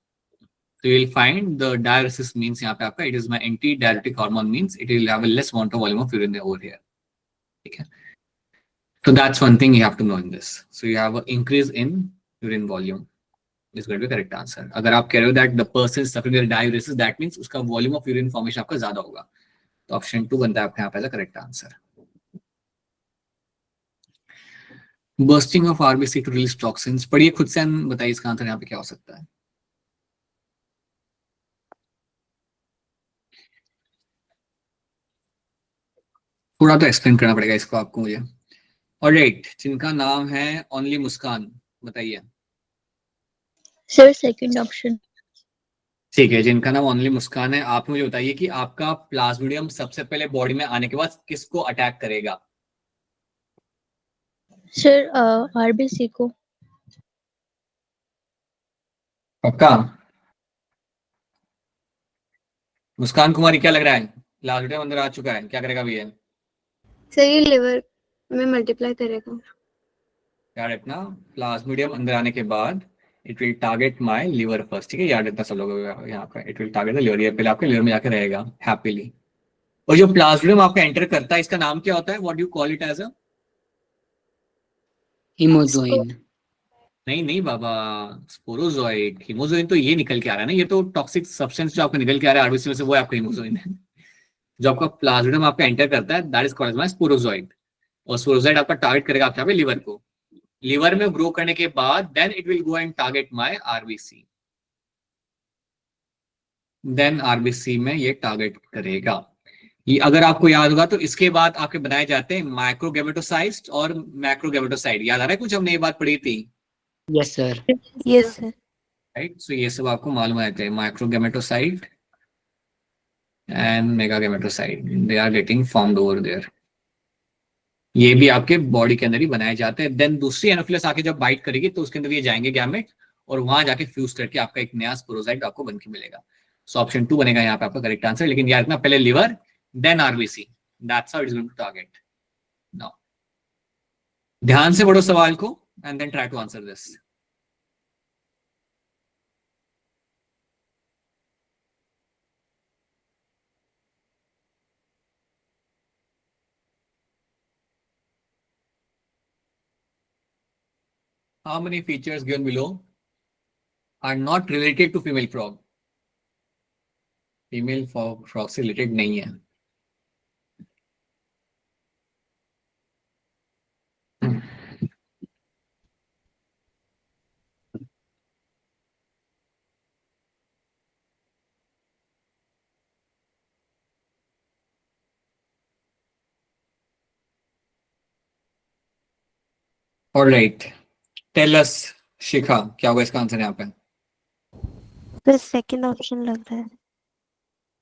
So you'll find the diuresis means यहाँ पे आपका it is my anti-diuretic hormone means it will have a less amount of volume of urine over here. ठीक है, so that's one thing you have to know in this. So you have an increase in urine volume is going to be correct answer. अगर आप कह रहे हो that the person is suffering with diuresis, that means उसका volume of urine formation आपका ज्यादा होगा, तो ऑप्शन 2 बनता है आपके यहाँ पे correct answer. Bursting of RBC to release toxins, पढ़िए खुद से बताइए इसका आंसर यहाँ पे क्या हो सकता है। थोड़ा तो एक्सप्लेन करना पड़ेगा इसको आपको मुझे। ऑलराइट, जिनका नाम है ओनली मुस्कान, बताइए। Sir second option. ठीक है, जिनका नाम ओनली मुस्कान है, आप मुझे बताइए कि आपका प्लाज्मोडियम सबसे पहले बॉडी में आने के बाद किसको अटैक करेगा? सर आरबीसी को। पक्का? मुस्कान कुमारी क्या लग रहा है, प्लाज्मोडियम अंदर आ चुका है, क्या करेगा भैया? सर ये लिवर में मल्टीप्लाई करेगा। याद रखना, प्लाज्मोडियम अंदर आने के बाद it will target my liver first. ठीक है, याद रखना सब लोग यहाँ पे, it will target the liver, ये पहले आपके लिवर में जाकर रहेगा हैप्पीली। और जो प्लाज्मोडियम आपका एंटर करता है, इसका नाम क्या होता है, what do you call it as a? Haemozoin. नहीं बाबा, स्पोरोजोइट। हीमोजोइन तो ये निकल के आ रहा है ना, ये तो टॉक्सिक सब्सटेंस जो आपका निकल के आ रहा है आरबीसी में से, वो आपका हीमोजोइन है। जो आपका प्लाज्मोडियम आपका एंटर करता है, that is called as sporozoite. और स्पोरोजोइट आपका टारगेट करेगा आपके यहाँ पे लिवर को। लिवर में ग्रो करने के बाद then it will go and target my RBC. Then RBC में ये टारगेट करेगा। ये अगर आपको याद होगा तो इसके बाद आपके बनाए जाते हैं माइक्रोगैमेटोसाइट्स और मैक्रोगैमेटोसाइट। याद आ रहा है कुछ, हमने ये बात पढ़ी थी, yes sir. Yes sir. Right? So ये सब आपको मालूम रहते हैं, microgametocyte and megagametocyte, they are getting formed over there. ये भी आपके बॉडी के अंदर ही बनाए जाते हैं। देन दूसरी एनोफिलस आके जब बाइट करेगी तो उसके अंदर ये जाएंगे गैमेट, और वहां जाके फ्यूज करके आपका एक नया स्पोरोजाइट आपको बन के मिलेगा। सो ऑप्शन 2 बनेगा यहाँ पे आपका करेक्ट आंसर। लेकिन याद रखना, पहले liver then RBC, that's how it is going to target. Now ध्यान से पढ़ो सवाल को and then try to answer this. How many features given below are not related to female frog? Female frog से रिलेटेड नहीं है। Alright, tell us शिखा, क्या होगा इसका आंसर यहाँ पे? तो सेकंड ऑप्शन लग रहा है।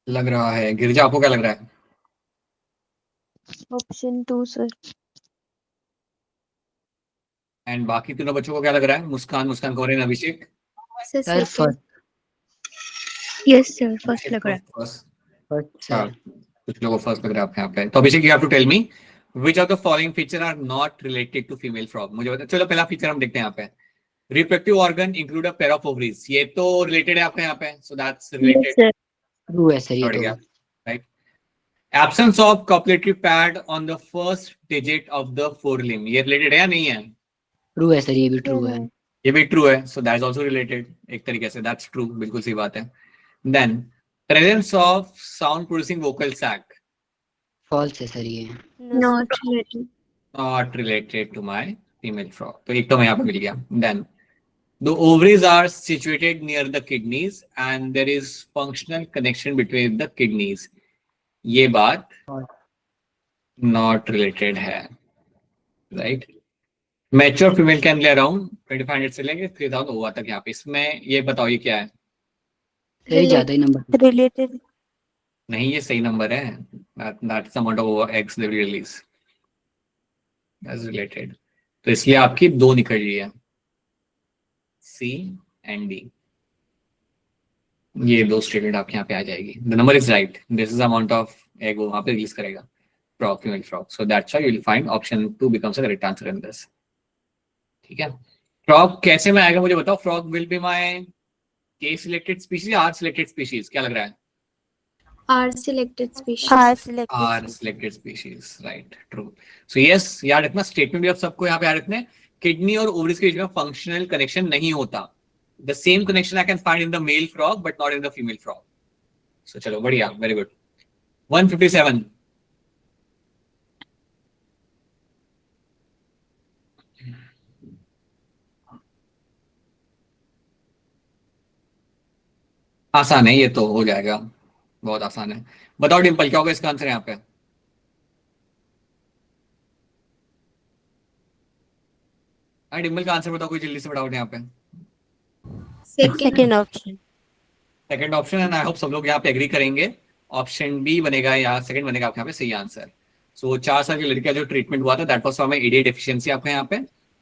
लग रहा है। गिरिजा, आपको क्या लग रहा है? Option 2 sir. एंड बाकी तीनों बच्चों को क्या लग रहा है? Muskaan, Muskaan Kaur, Abhishek? Sir sir second. Yes sir, first लग रहा है। फर्स्ट। फर्स्ट हाँ, सर। कुछ लोगों को फर्स्ट लग रहा है आपके यहाँ पे। तो Abhishek, you have to tell me which of the following feature are not related to female frog. मुझे बता। चलो पहला फीचर हम देखते हैं यहाँ पे। Reproductive organ include a pair of ovaries, ये तो रिलेटेड है आपके यहाँ पे, so that's yes related. Sir. True है सर ये बढ़ तो। गया, right? Absence of copulatory pad on the first digit of the forelimb, ये रिलेटेड है या नहीं है? ट्रू है सर, ये भी ट्रू है। ये भी ट्रू है, so that is also related एक तरीके से, दैट्स ट्रू, बिल्कुल सही बात है। Then presence of sound producing vocal sac, false है सर ये। Not related. Not related to my female frog, तो एक तो मैं यहाँ पे मिल गया। Then the ovaries are situated near the kidneys and there is functional connection between the kidneys, ये बात नॉट रिलेटेड है, राइट? मैच्योर फीमेल कैन ले अराउंड 2500 से लेके 3000 हुआ तक यहाँ पे। इसमें ये बताओ ये क्या है? सर ये ज्यादा ही नंबर। रिलेटेड। नहीं, ये सही नंबर है। That's amount of eggs they release age related. तो इसलिए आपकी 2 निकल रही है, सी एंड डी। ये 2 स्टेटमेंट आपके यहाँ पे आ जाएगी। The number is right, this is amount of egg वो वहां पे रिलीज करेगा frog, female frog. So that's why you will find option 2 becomes the correct answer in this. ठीक है, फ्रॉग कैसे में आएगा मुझे बताओ? Frog will be my K selected species, R selected species, क्या लग रहा है? R selected species. R R selected. Selected species, right, true. So yes, याद रखना स्टेटमेंट भी आप सबको यहाँ पे याद रखना है। किडनी और ओवरीज के बीच में फंक्शनल कनेक्शन नहीं होता। The same connection I can find in the male frog but not in the female frog. So चलो बढ़िया, वेरी गुड। 157। आसान है ये तो, हो जाएगा, बहुत आसान है। बताओ डिम्पल, क्या होगा इसका आंसर यहाँ पे? हाँ, डिम्पल का आंसर बताओ कोई, जल्दी से बताओ यहाँ पे। Second option. Second option, and I hope सब लोग यहाँ पे एग्री करेंगे। ऑप्शन बी बनेगा या सेकंड बनेगा आपके यहाँ पे सही आंसर। सो 4 साल की लड़की का जो ट्रीटमेंट हुआ था that was for ADA deficiency आपके यहाँ पे,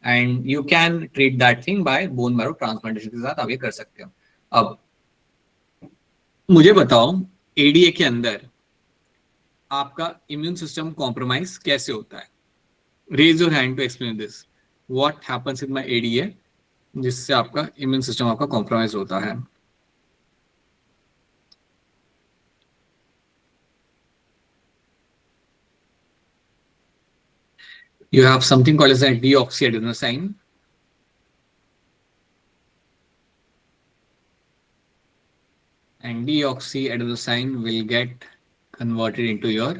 and you can treat that thing bye bone marrow transplantation के साथ आप ये कर सकते हो। अब मुझे बताओ, एडीए के अंदर आपका इम्यून सिस्टम कॉम्प्रोमाइज कैसे होता है? Raise your hand to explain this. What happens in my ADA जिससे आपका इम्यून सिस्टम आपका कॉम्प्रोमाइज होता है? You have something called as a deoxyadenosine. And deoxyadenosine will get converted into your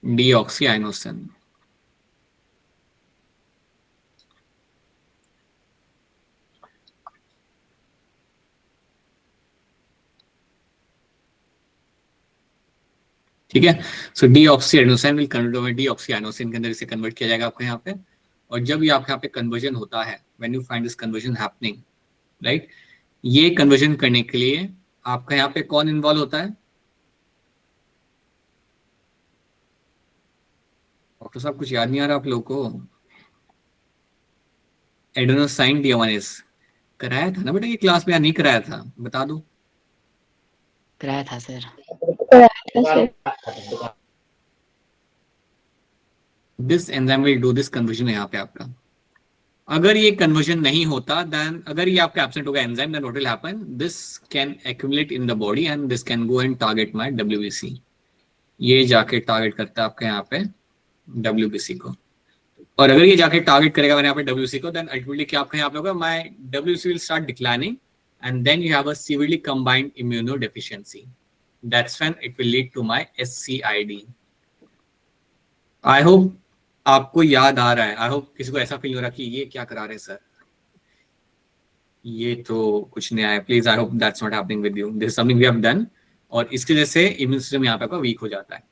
deoxyribonucleic. ठीक है। So deoxy adenosine will convert deoxy adenosine के अंदर इसे कन्वर्ट किया जाएगा आपके यहाँ पे। और जब ये आपके यहाँ पे कन्वर्जन होता है, when you find this conversion happening, right, ये कन्वर्जन करने के लिए आपका यहाँ पे कौन इन्वॉल्व होता है? डॉक्टर साहब कुछ याद नहीं आ रहा आप लोगों को? एडेनोसाइन डियोमाइनेस कराया था ना बेटा ये क्लास में, या नहीं कराया था? बता दो। कराया था sir. This enzyme will do this conversion यहाँ पे आपका। अगर ये कन्वर्जन नहीं होता, देन अगर ये आपका एब्सेंट होगा enzyme, then what will happen, this can accumulate in the body and this can go and target my WBC. ये जाके टारगेट करता है आपके यहाँ पे डब्ल्यूबीसी को। और अगर ये जाके टारगेट करेगा मैंने यहाँ पे डब्ल्यूसी को, देन अल्टीमेटली क्या आपका यहाँ पे होगा, my WC will start declining and then you have a severely combined immunodeficiency. That's when it will lead to my SCID. I hope आपको याद आ रहा है। आई होप किसी को ऐसा फील हो रहा है कि ये क्या करा रहे हैं सर, ये तो कुछ नहीं आया। Please, I hope that's not happening with you. This is something we have done, और इसकी वजह से इम्यून सिस्टम यहाँ पे आपका वीक हो जाता है।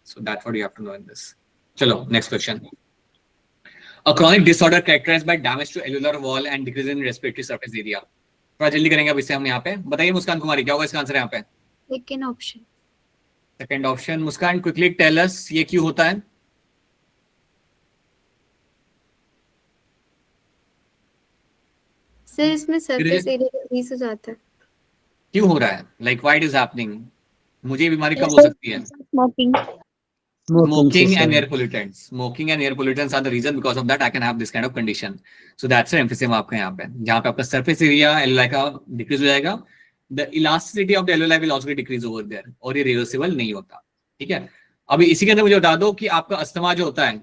So that's what you have to know in this. चलो next question. A chronic disorder characterized by damage to alveolar wall and decrease in respiratory surface area। थोड़ा जल्दी करेंगे अब इससे हम यहाँ पे। बताइए मुस्कान कुमारी, क्या होगा इसका आंसर यहाँ पे? Second option. Second option. Muskaan quickly tell us ये क्यों होता है? सर इसमें सरफेस एरिया डिक्रीज हो जाता है। क्यों हो रहा है? Like why it is happening? मुझे ये बीमारी कब हो सकती है? Smoking. Smoking and system. air pollutants. Smoking and air pollutants are the reason, because of that I can have this kind of condition. So that's the emphasis आपका यहाँ पे, जहाँ पे आपका surface area alveoli का decrease हो जाएगा, the elasticity of the alveoli will also decrease over there, और ये reversible नहीं होता। ठीक है। अभी इसी के अंदर मुझे बता दो कि आपका अस्थमा जो होता है,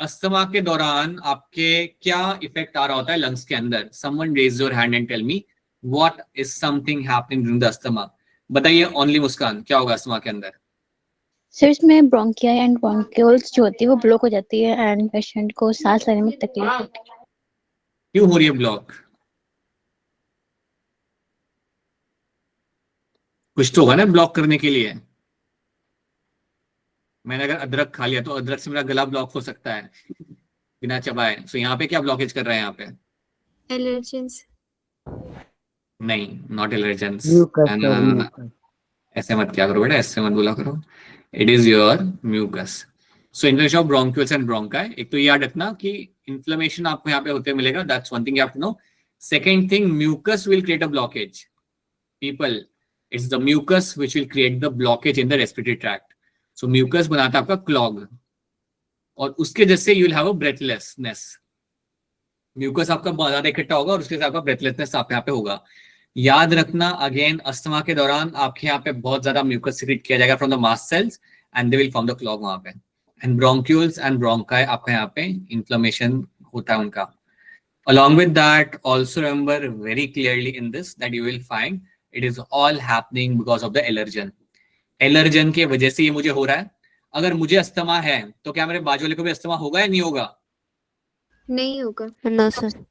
अस्थमा के दौरान आपके क्या इफेक्ट आ रहा होता है लंग्स के अंदर? Someone raise your hand and tell me what is something happening during the asthma। बताइए ओनली मुस्कान, क्या होगा अस्थमा के अंदर? सर इसमें ब्रोंकिया एंड ब्रोंक्यूल्स जो होती है वो ब्लॉक हो जाती है एंड पेशेंट को सांस लेने में तकलीफ होती है। क्यों हो रही है ब्लॉक? कुछ तो होगा ना ब्लॉक करने के लिए। मैंने अगर अदरक खा लिया तो अदरक से मेरा गला ब्लॉक हो सकता है बिना चबाए। सो यहाँ पे क्या ब्लॉकेज कर रहा है यहाँ पे? एलर्जेंस। नहीं, नॉट एलर्जेंस। Mucus और mucus। ऐसे मत क्या करो बेटा, ऐसे मत बोला करो। It is your mucus. So inflammation of bronchioles and bronchi. एक तो ये याद रखना कि इन्फ्लेमेशन आपको यहाँ पे होते मिलेगा, that's one thing you have to know. Second thing, mucus will create a blockage. People, it's the mucus which will create the blockage in the respiratory tract. So mucus बनाता है आपका क्लॉग, और उसके जैसे you will have a breathlessness. Mucus आपका बहुत ज्यादा इकट्ठा होगा और उसके साथ आपका ब्रेथलेसनेस आप यहाँ पे होगा। याद रखना अगेन, अस्थमा के दौरान आपके यहाँ पे बहुत ज्यादा म्यूकस सिक्रेट किया जाएगा from the mast cells and they will form the clog वहां पे। एंड ब्रोंक्यूल्स एंड ब्रोंकाई आपका यहाँ पे इन्फ्लेमेशन होता है उनका। Along with that, also remember very clearly in this that you will find it is all happening because of the allergen। Allergen के वजह से ये मुझे हो रहा है। अगर मुझे अस्थमा है तो क्या मेरे बाजू वाले को भी अस्थमा होगा या नहीं होगा? नहीं होगा। No sir.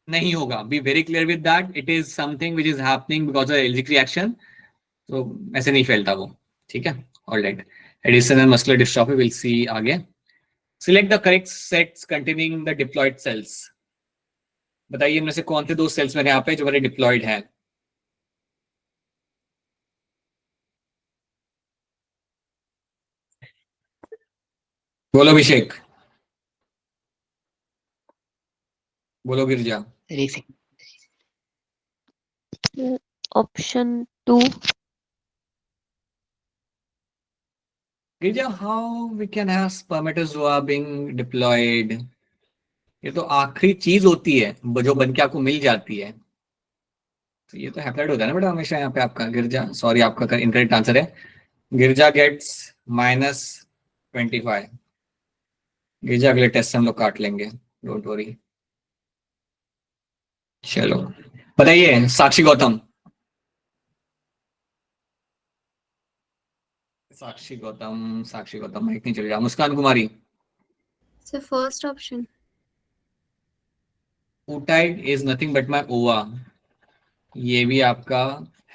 नहीं होगा। Be very clear with that, it is something which is happening because of allergic reaction. तो ऐसे नहीं फैलता वो। ठीक है, alright. Addison and muscular dystrophy will see आगे। Select the correct sets containing the diploid cells. बताइए इनमें से कौन से दो सेल्स मेरे यहाँ पे जो मेरे डिप्लॉयड है? बोलो अभिषेक, बोलो गिरजा। सर एक second. Option 2. Girja, how we can have spermatozoa being diploid? ये तो आखिरी चीज होती है जो बन के आपको मिल जाती है। तो ये तो हैप्लॉइड होता है ना बेटा हमेशा यहाँ पे आपका। गिरजा, सॉरी आपका इनकरेक्ट आंसर है। गिरजा गेट्स -25। गिरजा अगले टेस्ट से हम लोग काट लेंगे, डोंट वरी। चलो बताइए साक्षी गौतम। साक्षी गौतम, साक्षी गौतम माइक नहीं चल रहा। Muskaan Kumari. Sir first option. Ootid is nothing but my ova. ये भी आपका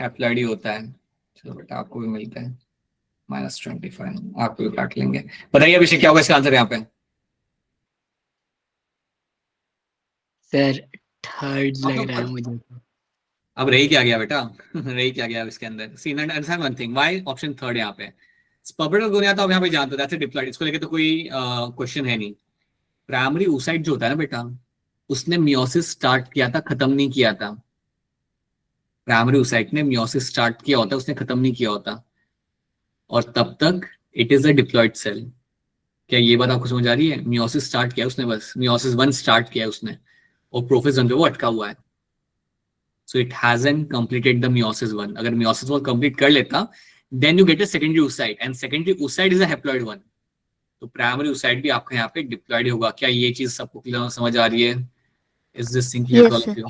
हैप्लॉइड ही होता है। चलो बेटा आपको भी मिलता है। -25 आपको भी काट लेंगे। बताइए अभिषेक क्या होगा इसका आंसर यहाँ पे? सर थर्ड लग रहा है मुझे। अब रही क्या गया बेटा? रही क्या गया अब इसके अंदर? See understand one thing, why option third यहाँ पे? स्पर्मेटोगोनिया गोनिया तो आप यहाँ पे जानते हो, दैट्स अ डिप्लॉइड, इसको लेके तो कोई क्वेश्चन है नहीं। प्राइमरी oocyte जो होता है ना बेटा, उसने मियोसिस स्टार्ट किया था, खत्म नहीं किया था। प्राइमरी oocyte ने मियोसिस स्टार्ट किया होता, उसने खत्म नहीं किया होता, और तब तक it is a diploid cell. क्या ये बात आपको समझ आ रही है? मियोसिस स्टार्ट किया उसने, बस मियोसिस 1 स्टार्ट किया उसने, और प्रोफेज वन पे वो अटका हुआ है। So it hasn't completed the meiosis 1। अगर मियोसिस 1 कंप्लीट कर लेता, then you get a secondary oocyte, and secondary oocyte is a haploid one. तो प्राइमरी oocyte भी आपका यहाँ पे डिप्लॉइड होगा। क्या ये चीज सबको क्लियर समझ आ रही है? Is this thing clear to all of you?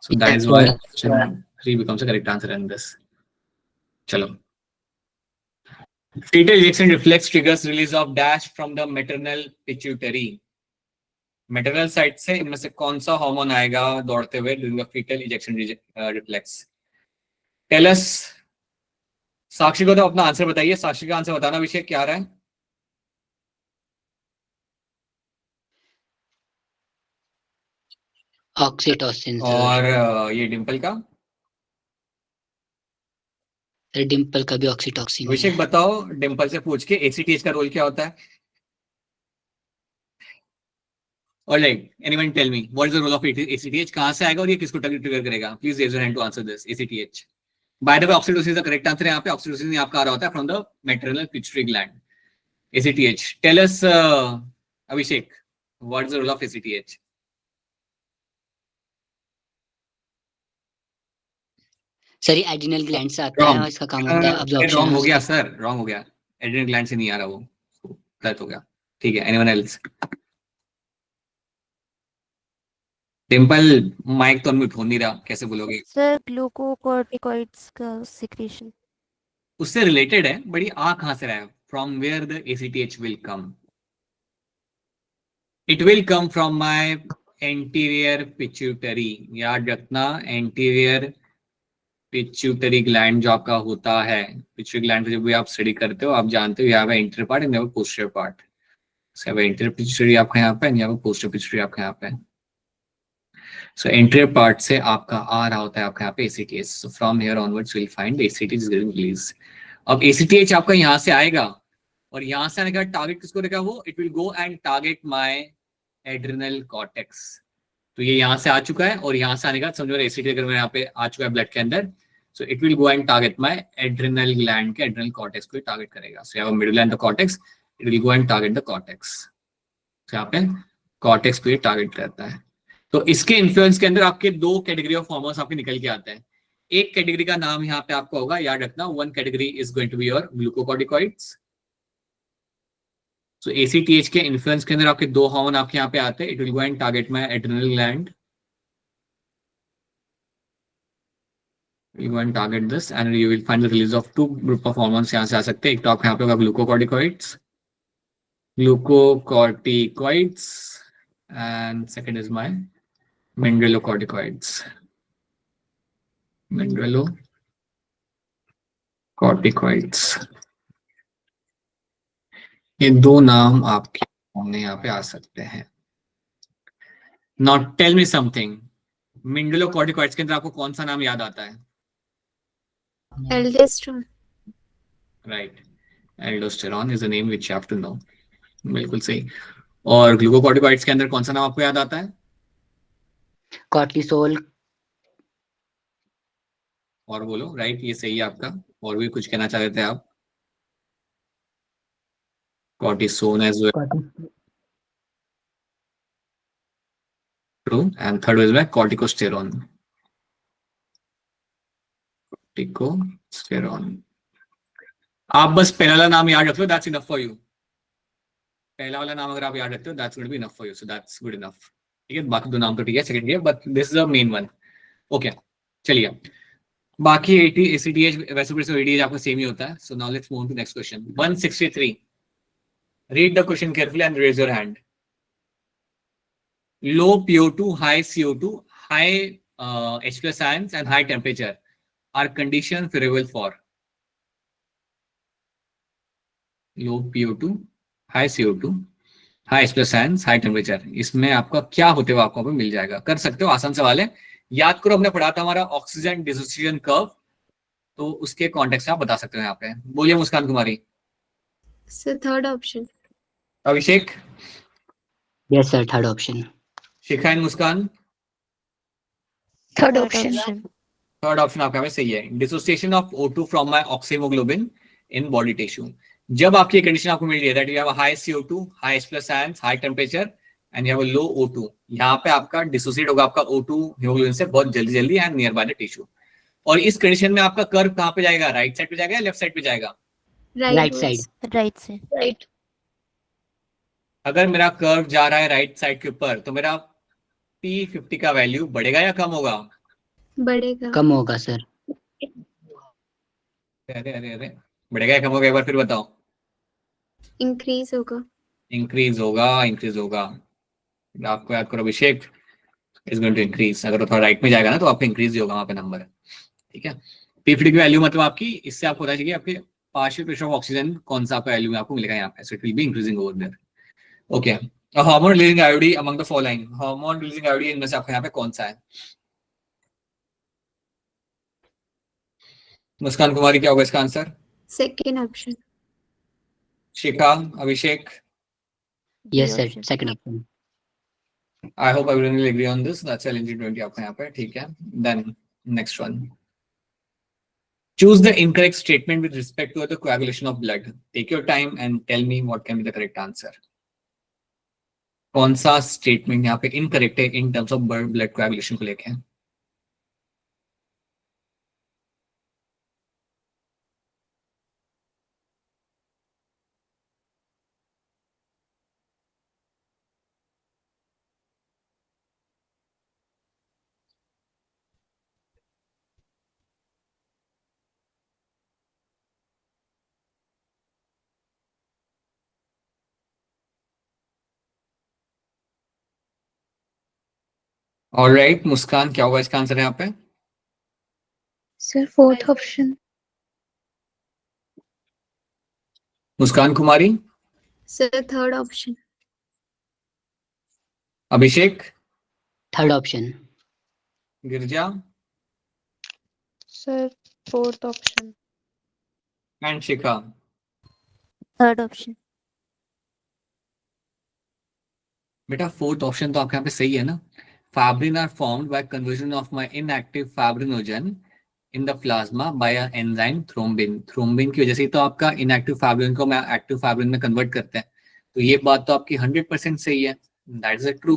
So that is why option 3 becomes the correct answer in this. चलो, fetal ejection reflex triggers release of dash from the maternal pituitary. Maternal side से इनमें से कौन सा hormone आएगा दौड़ते हुए during the fetal ejection reflex? Tell us. Sakshi को तो अपना आंसर बताइए, साक्षी का आंसर बताना विषय क्या आ रहा है? ऑक्सीटोसिन और सर। ये डिंपल का? सर डिम्पल का भी ऑक्सीटोसिन ही अभिषेक है। बताओ डिंपल से पूछ के एसीटीएच का रोल क्या होता है? और like anyone tell me what is the role of ACTH, कहां से आएगा और ये किसको ट्रिगर करेगा? Please raise your hand to answer this. ACTH, by the way oxytocin is the correct answer. यहाँ पे ऑक्सीटोसिन आपका आ रहा होता है from the maternal pituitary gland. ACTH, tell us Abhishek, what is the role of ACTH? Sir ये adrenal gland से आता है और इसका काम होता है अब्जॉर्प्शन। रॉन्ग हो गया सर, रॉन्ग हो गया। एड्रिनल ग्लैंड से नहीं आ रहा वो, गलत हो गया। ठीक है, एनीवन एल्स? डिंपल माइक तो अनम्यूट हो नहीं रहा, कैसे बोलोगे? सर ग्लूकोकॉर्टिकॉइड्स का सिक्रीशन। उससे रिलेटेड है, बड़ी आ कहां से रहा है? From where the ACTH will come? It will come from my anterior pituitary. याद रखना, एंटीरियर पिट्यूटरी ग्लैंड जो आपका होता है, पिट्यूटरी ग्लैंड को जब भी आप स्टडी करते हो, आप जानते हो यहाँ पे एंटीरियर पार्ट एंड यहाँ पे पोस्टीरियर पार्ट। एंटीरियर पिट्यूटरी आपका यहाँ पे, यहाँ पे पोस्टीरियर पिट्यूटरी आपका यहाँ पे। सो एंटीरियर पार्ट से आपका आ रहा होता है आपका यहाँ पे ACTH। So from here onwards will find ACTH is getting release. अब ACTH आपका यहाँ से आएगा, और यहाँ से आने के बाद टारगेट किसको रहेगा? वो it will go and target my adrenal cortex. तो ये यहाँ से आ चुका है, और यहाँ से आने का समझो ACTH अगर यहाँ पे आ चुका है ब्लड के अंदर, so it will go and target my adrenal gland के adrenal cortex को टारगेट करेगा। so you have a middle and the cortex, it will go and target the cortex। so यहाँ पे cortex को ये टारगेट करता है। तो इसके इन्फ्लुएंस के अंदर आपके दो कैटेगरी ऑफ हार्मोन्स आपके निकल के आते हैं। एक कैटेगरी का नाम यहाँ पे आपको होगा, याद रखना, one category is going to be your glucocorticoids. So ACTH के इन्फ्लुएंस के अंदर आपके दो हार्मोन आपके यहाँ पे आते हैं। It will go and target my adrenal gland, you go and target this and you will find the release of two group of hormones यहाँ से आ सकते हैं। एक तो आपके यहाँ पे होगा glucocorticoids and second is my mineralocorticoids। ये दो नाम आपके सामने यहाँ पे आ सकते हैं। Now tell me something, mineralocorticoids के अंदर आपको कौन सा नाम याद आता है? Aldosterone. Right, aldosterone is the name which you have to know. बिल्कुल सही। और ग्लूकोकॉर्टिकॉइड्स के अंदर कौन सा नाम आपको याद आता है? कॉर्टिसोल। और बोलो, राइट, ये सही है आपका। और भी कुछ कहना चाह रहे थे आप? Cortisone as well, true, and third is corticosterone. Corticosterone. आप बस पहला वाला नाम याद रख लो, दैट्स इनफ फॉर यू। पहला वाला नाम अगर आप याद रखते हो, that's going to be enough for you, so that's good enough. ठीक है, बाकी दो नाम तो ठीक है, सेकंड है, but this is the main one. Okay, चलिए, बाकी ACTH वैसे भी ADH आपका सेम ही होता है। So now let's move to next question 163। Read the question carefully and raise your hand. लो PO2, high CO2, high H+ ions and high temperature are conditions favorable for low PO2, high CO2, high plus ions, high temperature, इसमें आपका क्या होते हुए आपको मिल जाएगा? कर सकते हो, आसान सवाल है। याद करो हमने पढ़ा था हमारा ऑक्सीजन डिसोसिएशन कर्व, तो उसके कॉन्टेक्स्ट से आप बता सकते हो यहाँ पे। बोलिए Muskaan Kumari. Sir third option. Abhishek, yes sir, third option. Shikha and Muskaan, third third option. Option. Third option आपका में सही है। Dissociation of O2 from my oxyhaemoglobin in body tissue. जब आपकी कंडीशन आपको मिल रही है that you have high CO2, high plus ions, high temperature and you have low O2, यहाँ पे आपका डिसोसिएट होगा आपका O2 हीमोग्लोबिन से बहुत जल्दी जल्दी and near by the tissue. और इस कंडीशन में आपका कर्व कहाँ पे जाएगा? राइट साइड पे जाएगा या लेफ्ट साइड पे जाएगा? Right side. राइट से। राइट। अगर मेरा कर्व जा रहा है राइट साइड के ऊपर तो मेरा P50 का वैल्यू बढ़ेगा या कम होगा? बढ़ेगा। कम होगा सर। अरे अरे अरे, बढ़ेगा या कम होगा? एक बार फिर बताओ। इंक्रीज होगा। इंक्रीज होगा, इंक्रीज होगा। आपको याद करो, अभिषेक इज गोइंग टू इंक्रीज। अगर वो थोड़ा राइट में जाएगा ना तो आपका इंक्रीज ही होगा वहां पे नंबर। ठीक है, P50 की वैल्यू मतलब आपकी, इससे आपको पता चाहिए आपके पार्शियल प्रेशर ऑफ ऑक्सीजन कौन सा आपका वैल्यू में आपको मिलेगा यहाँ पे। So it will be increasing over there. Okay, hormone releasing iodine among the following, hormone releasing iodine इनमें से आपका यहाँ पे कौन सा है? मुस्कान कुमारी, क्या होगा इसका answer? Second option. Shikha, Abhishek, yes sir, second option. I hope everyone will agree on this. That's LNG20 आपका यहाँ पे। ठीक है, then next one. Choose the incorrect statement with respect to the coagulation of blood. Take your time and tell me what can be the correct answer. कौन सा statement यहाँ पे incorrect है in terms of blood coagulation को लेके? Alright, मुस्कान, क्या होगा इसका आंसर यहाँ पे? Sir fourth option. Muskan Kumari, sir third option. Abhishek, third option. Girja sir fourth option. And Shikha. Third option. बेटा फोर्थ ऑप्शन तो आपके यहाँ पे सही है ना। Fibrin are formed by conversion of my inactive fibrinogen in the plasma by a enzyme thrombin. Thrombin की वजह से तो आपका इनएक्टिव फाइब्रिन को मैं एक्टिव फाइब्रिन में कन्वर्ट करते हैं। तो ये बात तो आपकी 100% सही है। That is true.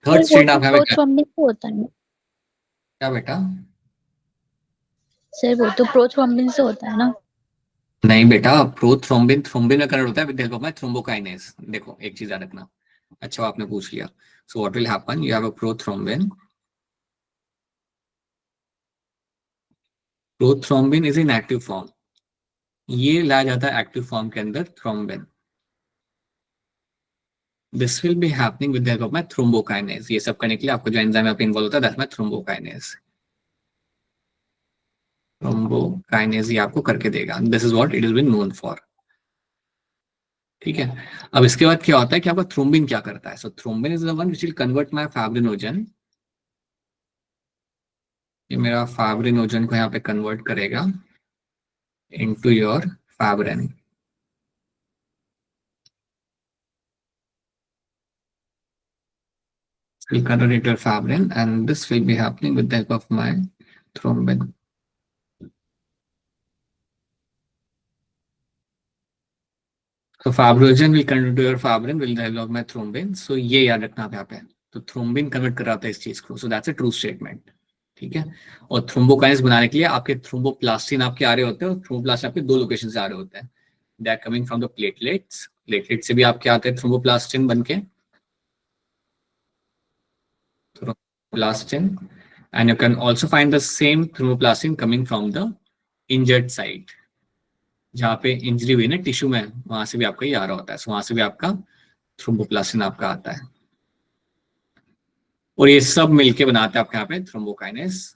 Third state आप प्रोथ्रोम्बिन से होता है। क्या बेटा? सर वो तो प्रोथ्रोम्बिन से होता है ना। नहीं बेटा, प्रोथ्रोम्बिन थ्रोम्बिन में कन्वर्ट होता है with help of my thrombokinase. देखो एक चीज याद रखना। अच्छा आपने पूछ लिया। So what will happen, you have a prothrombin. Prothrombin is in active form, ये लाया जाता है एक्टिव फॉर्म के अंदर thrombin. This will be happening with the help of my thrombokinase. ये सब करने के लिए आपको जो एंजाइम पे इन्वॉल्व होता है दैट्स माय थ्रोम्बोकाइनेज. थ्रोम्बोकाइनेज ये आपको करके देगा. This is what it is been known for. ठीक है, अब इसके बाद क्या होता है कि आपका थ्रोम्बिन क्या करता है. So thrombin is the one which will convert my fibrinogen. ये मेरा फाइब्रिनोजन को यहाँ पे कन्वर्ट करेगा into your fibrin. Will convert into your fibrin, and this will be happening with the help of my thrombin. So fibrinogen will convert to your fibrin with the help of my thrombin. So ये याद रखना आप यहाँ पे. तो thrombin convert कर रहा था इस चीज को. So that's a true statement. ठीक है, और थ्रोम्बोकाइनेज बनाने के लिए आपके थ्रोम्बोप्लास्टिन आपके आ रहे होते हैं. और थ्रोम्बोप्लास्टिन आपके दो लोकेशन से आ रहे होते हैं. They are coming from the platelets. Platelet से भी आपके आते हैं थ्रोम्बोप्लास्टिन बनके. Thromboplastin, and you can also find the same thromboplastin coming from the injured site. जहाँ पे इंजरी हुई ना टिश्यू में, वहां से भी आपका ये आ रहा होता है. वहां से भी आपका थ्रोम्बोप्लास्टिन आपका आता है. और ये सब मिलके बनाते हैं आपके यहाँ पे थ्रोम्बोकाइनेज.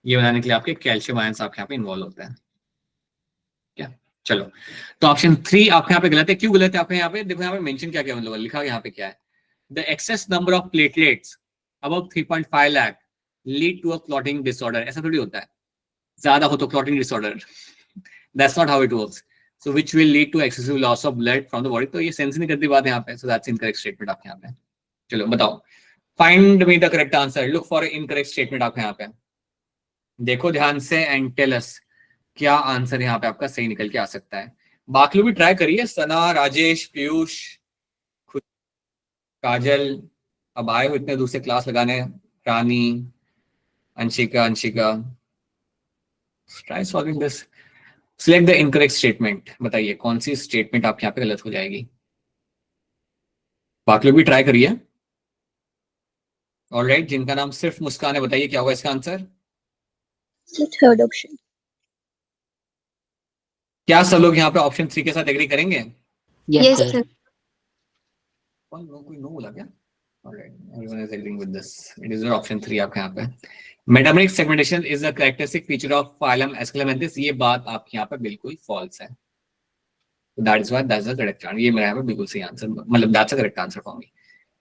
ये बनाने के लिए आपके कैल्शियम आयंस आपके यहाँ पे इन्वॉल्व होते हैं. क्या चलो, तो ऑप्शन 3 आपके यहाँ पे गलत है। क्यों गलत है आपके यहाँ पे? देखो यहाँ पे मेंशन क्या क्या मतलब लिखा यहाँ पे क्या है, the excess number of platelets above 3.5 lakh lead to a clotting disorder. ऐसा थोड़ी होता है, ज्यादा हो तो clotting disorder, that's not how it works. So which will lead to excessive loss of blood from the body. तो ये सेंस नहीं करती बात यहाँ पे, सो दैट्स इनकरेक्ट स्टेटमेंट आपके यहाँ पे। चलो बताओ, find me the correct answer, look for incorrect statement आपके यहाँ पे। देखो ध्यान से एंड टेल अस क्या आंसर यहाँ पे आपका सही निकल के आ सकता है। बाकी लोग भी ट्राई करिए, सना, राजेश, पीयूष, काजल, अब आए हो इतने दूर से क्लास लगाने, Rani, Anshika, try solving this. Select the incorrect statement, बताइए कौन सी स्टेटमेंट आपके यहाँ पे गलत हो जाएगी। बाकी लोग भी ट्राई करिए। ऑलराइट, जिनका नाम सिर्फ मुस्कान है, बताइए क्या होगा इसका आंसर। Third option. क्या सब लोग यहाँ पे ऑप्शन 3 के साथ एग्री करेंगे? Yes yes sir. सर। कोई नो बोला क्या? Alright, everyone is agreeing with this, it is option 3 आपके यहाँ पे। Metameric segmentation is a characteristic feature of phylum aschelminthes. ये बात आपके यहाँ पे बिल्कुल फॉल्स है, that is why that's the correct answer. ये मेरा यहाँ पे बिल्कुल सही आंसर, मतलब that's the correct answer for me.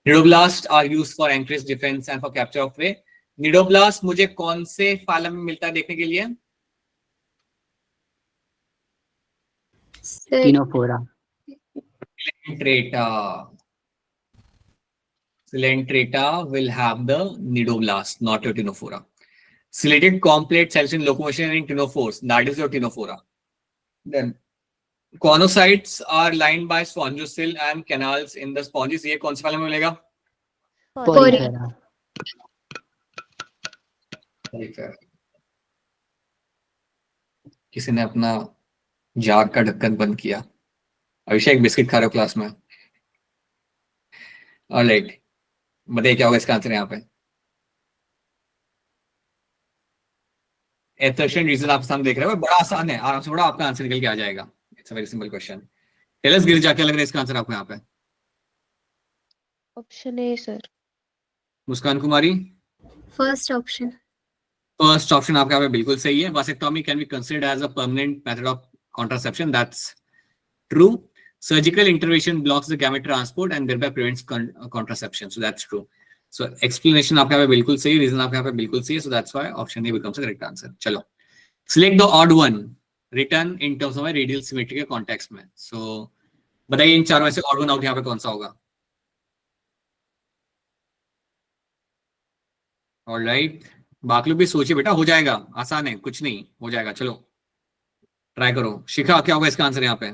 Cnidoblast are used for anchorage, defence and for capture of prey. Nidoblast मुझे कौन से फाइलम में मिलता है देखने के लिए? Sir Ctenophora. Coelenterata will have the nidoblast, not your Ctenophora. Ciliated complete cells in locomotion and in ctenophores, that is your Ctenophora. Then conocytes are lined by spongocyl and canals in the sponges. ये कौन से phylum में मिलेगा? Porifera. किसी ने अपना jar का ढक्कन बंद किया। अभिषेक बिस्किट खा रहे हो क्लास में? ऑलराइट, बताइए क्या होगा इसका आंसर यहाँ पे। एथर्शियन रीजन आप सामने देख रहे हो, बड़ा आसान है, आराम से बड़ा आपका आंसर निकल के आ जाएगा। It's a very simple question. Tell us Girija, क्या लग रहा है इसका आंसर आपको यहाँ पे? Option A sir. Muskan Kumari, first option. First option आपका यहाँ पे बिल्कुल सही है। Vasectomy can be considered as a permanent method of contraception, that's true. Surgical intervention blocks the gamete transport and thereby prevents contraception, so that's true. So explanation आपके यहाँ पे बिल्कुल सही, reason आपके यहाँ पे बिल्कुल सही है, so that's why option A becomes the correct answer. चलो, select the odd one written in terms of radial symmetry के context में। So बताइए इन चारों में से odd one out यहाँ पे कौन सा होगा? Alright, बाकी लोग भी सोचिए बेटा, हो जाएगा, आसान है, कुछ नहीं, हो जाएगा। चलो ट्राई करो। शिखा, क्या होगा इसका आंसर यहाँ पे?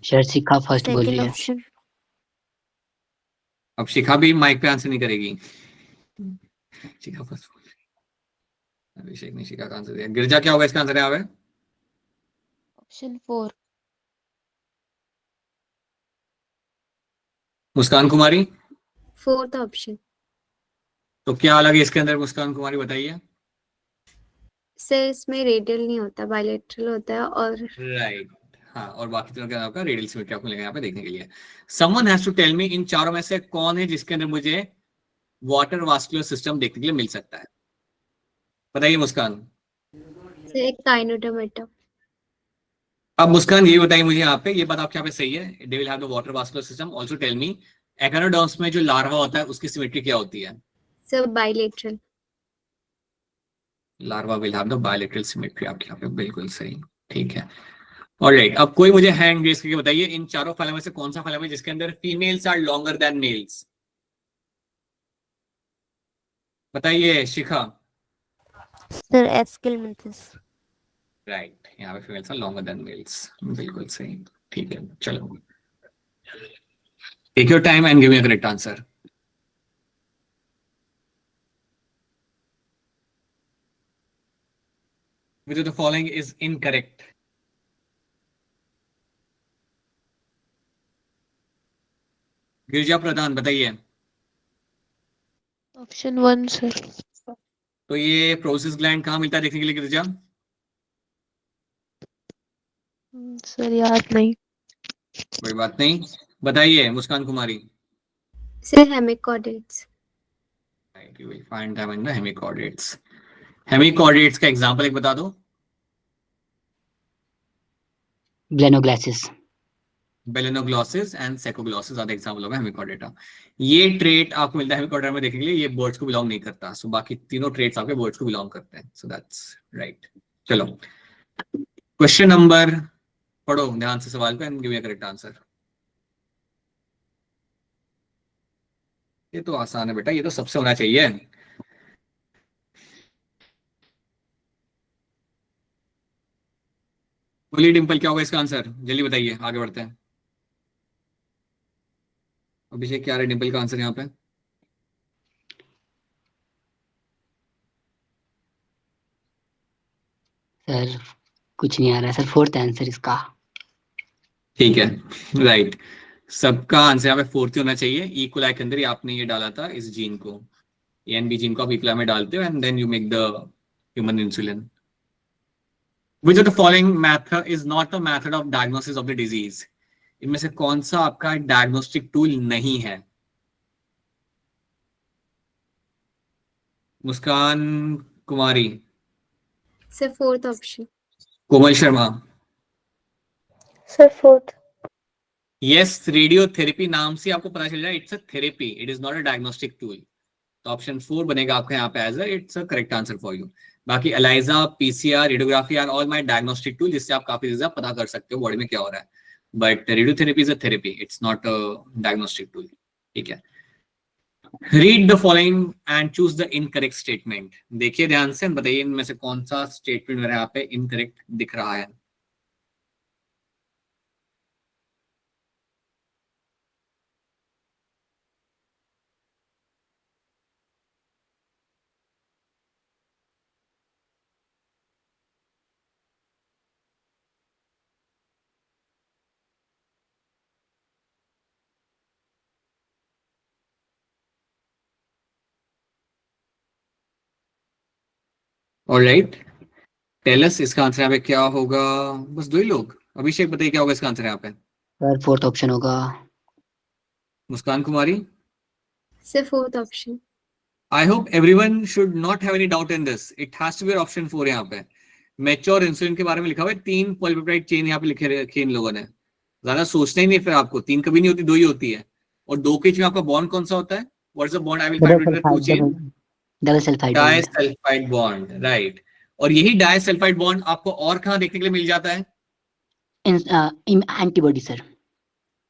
सर शिखा फर्स्ट सेकंड बोलिए। ऑप्शन। अब शिखा भी माइक पे आंसर नहीं करेगी। शिखा फर्स्ट, अभिषेक ने शिखा का आंसर दिया। गिरजा, क्या होगा इसका आंसर यहाँ पे? ऑप्शन 4। मुस्कान कुमारी, फोर्थ ऑप्शन। तो क्या अलग है इसके अंदर? मुस्कान कुमारी बताइए। सर इसमें रेडियल नहीं होता, बायलैटरल होता है। और राइट, हाँ, और बाकी तीनों के अंदर आपका रेडियल सिमेट्री आपको मिलेगा यहाँ पे देखने के लिए। Someone has to tell me, इन चारों में से कौन है जिसके अंदर मुझे वाटर वास्कुलर सिस्टम देखने के लिए मिल सकता है? बताइए मुस्कान। सर एक काइनोडर्मेटा। अब मुस्कान ये बताइए मुझे यहाँ पे, ये बात आपके यहाँ पे सही है, they will have the water vascular system. Also tell me, echinoderms में जो लार्वा होता है उसकी सिमेट्री क्या होती है? Sir bilateral. Larva will have the bilateral symmetry, आपके यहाँ पे बिल्कुल सही, ठीक है। ऑलराइट, अब कोई मुझे हैंड रेज करके बताइए इन चारों फाइलम में से कौन सा फाइलम है जिसके अंदर females are longer than males? बताइए शिखा। Sir aschelminthes. राइट, यहाँ पे females are longer than males, बिल्कुल सही, ठीक है। चलो, take your time and give me a correct answer. Which of the following is incorrect? Girija Pradhan, बताइए। Option 1 sir. तो ये प्रोसेस ग्लैंड कहाँ मिलता है देखने के लिए गिरिजा? सर याद नहीं। कोई बात नहीं, बताइए Muskan Kumari. Sir hemichordates. Right, you will find them in the hemichordates. हेमिकॉर्डिएट्स का एग्जांपल एक बता दो। ब्लेनोग्लासिस। बेलेनोग्लॉसिस and सेकोग्लॉसिस are the example of हेमिकॉर्डिएटा। ये ट्रेट आपको मिलता है हेमिकॉर्डिएटा में देखने के लिए, ये बर्ड्स को बिलोंग नहीं करता। सो बाकी तीनों ट्रेट्स आपके बर्ड्स को बिलोंग करते हैं। So that's right. चलो क्वेश्चन नंबर, पढ़ो ध्यान से सवाल को and give me a correct answer. ये तो आसान है बेटा, ये तो सबसे होना चाहिए। बोलिए डिंपल, क्या होगा इसका आंसर? जल्दी बताइए, आगे बढ़ते हैं। अभिषेक क्या है डिंपल का आंसर यहाँ पे? सर कुछ नहीं आ रहा है सर, फोर्थ आंसर इसका। ठीक है, राइट। सबका आंसर यहाँ पे फोर्थ ही होना चाहिए। इक्वलाई के अंदर ही आपने ये डाला था इस जीन को, एनबी जीन को आप इक्वलाई में डालते हो and then you make the human insulin. Which of the following method is not a method of diagnosis of the disease? इनमें से कौन सा आपका डायग्नोस्टिक टूल नहीं है? मुस्कान Kumari, sir fourth option. Komal Sharma, sir fourth. Yes, radiotherapy नाम से आपको पता चल जाए it's a therapy, it is not a diagnostic tool. तो ऑप्शन 4 बनेगा आपका यहाँ पे as it's a correct answer for you. बाकी ELISA, PCR, radiography are all my diagnostic tool, जिससे आप काफी चीजें पता कर सकते हो बॉडी में क्या हो रहा है। But radiotherapy is a therapy, it's not a diagnostic tool. ठीक है, read the following and choose the incorrect statement. देखिए ध्यान से, बताइए इनमें से कौन सा स्टेटमेंट मेरे यहाँ पे इनकरेक्ट दिख रहा है। ऑलराइट, टेल अस इसका आंसर यहाँ पे क्या होगा। बस दो ही लोग। अभिषेक बताइए क्या होगा इसका आंसर यहाँ पे। सर फोर्थ ऑप्शन होगा। Muskan Kumari, sir fourth option. I hope everyone should not have any doubt in this. It has to be option 4 यहाँ पे। मैच्योर इंसुलिन के बारे में लिखा हुआ है, 3 पॉलीपेप्टाइड चेन यहाँ पे लिखे रखे इन लोगों ने। ज्यादा सोचना ही नहीं फिर आपको, 3 कभी नहीं होती, 2 ही होती है। और 2 के बीच में आपका बॉन्ड कौन सा होता है? What is the bond I will find between the two chain? Double sulphide. Disulphide bond, right. और यही डाइसल्फाइड बॉन्ड आपको और कहाँ देखने के लिए मिल जाता है? In antibody sir.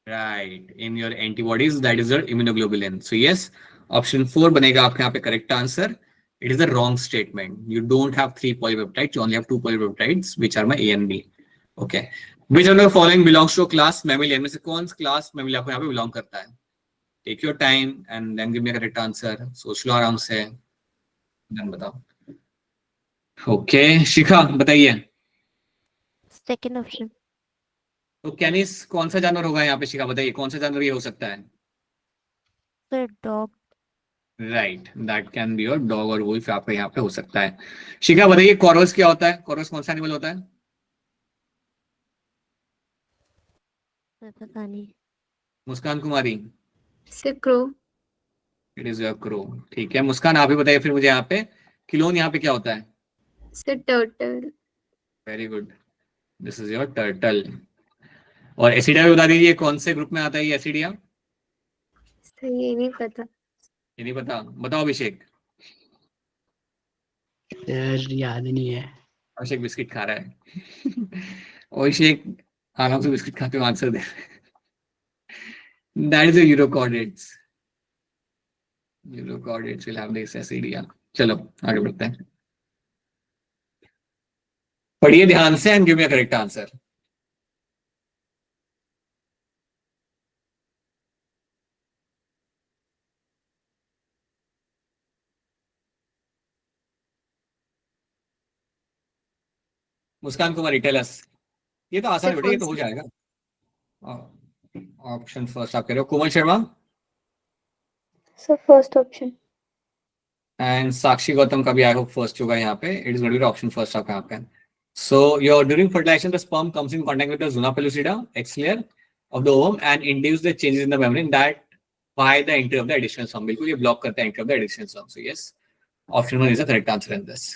Right, in your antibodies, that is your immunoglobulin. So yes, option 4 बनेगा आपके यहाँ पे correct answer. It is a wrong statement. You don't have 3 polypeptides. You only have 2 polypeptides, which are my A and B. Okay. Which of the following belongs to a class mammalian? में से कौन सा class mammalian आपको यहाँ पे belong करता है? Take your time and then give me a correct answer. सोच लो आराम से, then बताओ। Okay, शिखा बताइए। Second option. तो कैनिस कौन सा जानवर होगा यहाँ पे? शिखा बताइए कौन सा जानवर ये हो सकता है? Sir dog. Right, that can be your dog और वुल्फ आपका यहाँ पे हो सकता है। शिखा बताइए कॉरस क्या होता है? कॉरस कौन सा एनिमल होता है? सर पता नहीं। Muskan Kumari, sir crow. It is your crow. ठीक है, मुस्कान आप ही बताइए फिर मुझे यहाँ पे क्लोन यहाँ पे क्या होता है? Sir turtle. Very good, this is your turtle. और एसिडिया भी बता दीजिए कौन से ग्रुप में आता है ये एसिडिया? सर ये नहीं पता। ये नहीं पता, बताओ अभिषेक। सर याद नहीं है। अभिषेक बिस्किट खा रहा है। अभिषेक आराम से बिस्किट खाते हुए आंसर दे। That is urochordates. Urochordates will have this ascidia. चलो आगे बढ़ते हैं, पढ़िए ध्यान से and give me a correct answer. Muskan Kumari tell us. ये तो आसान है बेटा, ये तो हो जाएगा। ऑप्शन फर्स्ट आप कह रहे हो। Komal Sharma sir first option. And Sakshi Gautam का भी आई होप फर्स्ट होगा यहाँ पे। It is going to be option first आपका यहाँ पे। So your during fertilization the sperm comes in contact with the zona pellucida x layer of the ovum and induce the changes in the membrane that by the entry of the additional sperm. बिल्कुल ये block करता है entry of the additional sperm. So yes, option 1 is the correct answer in this.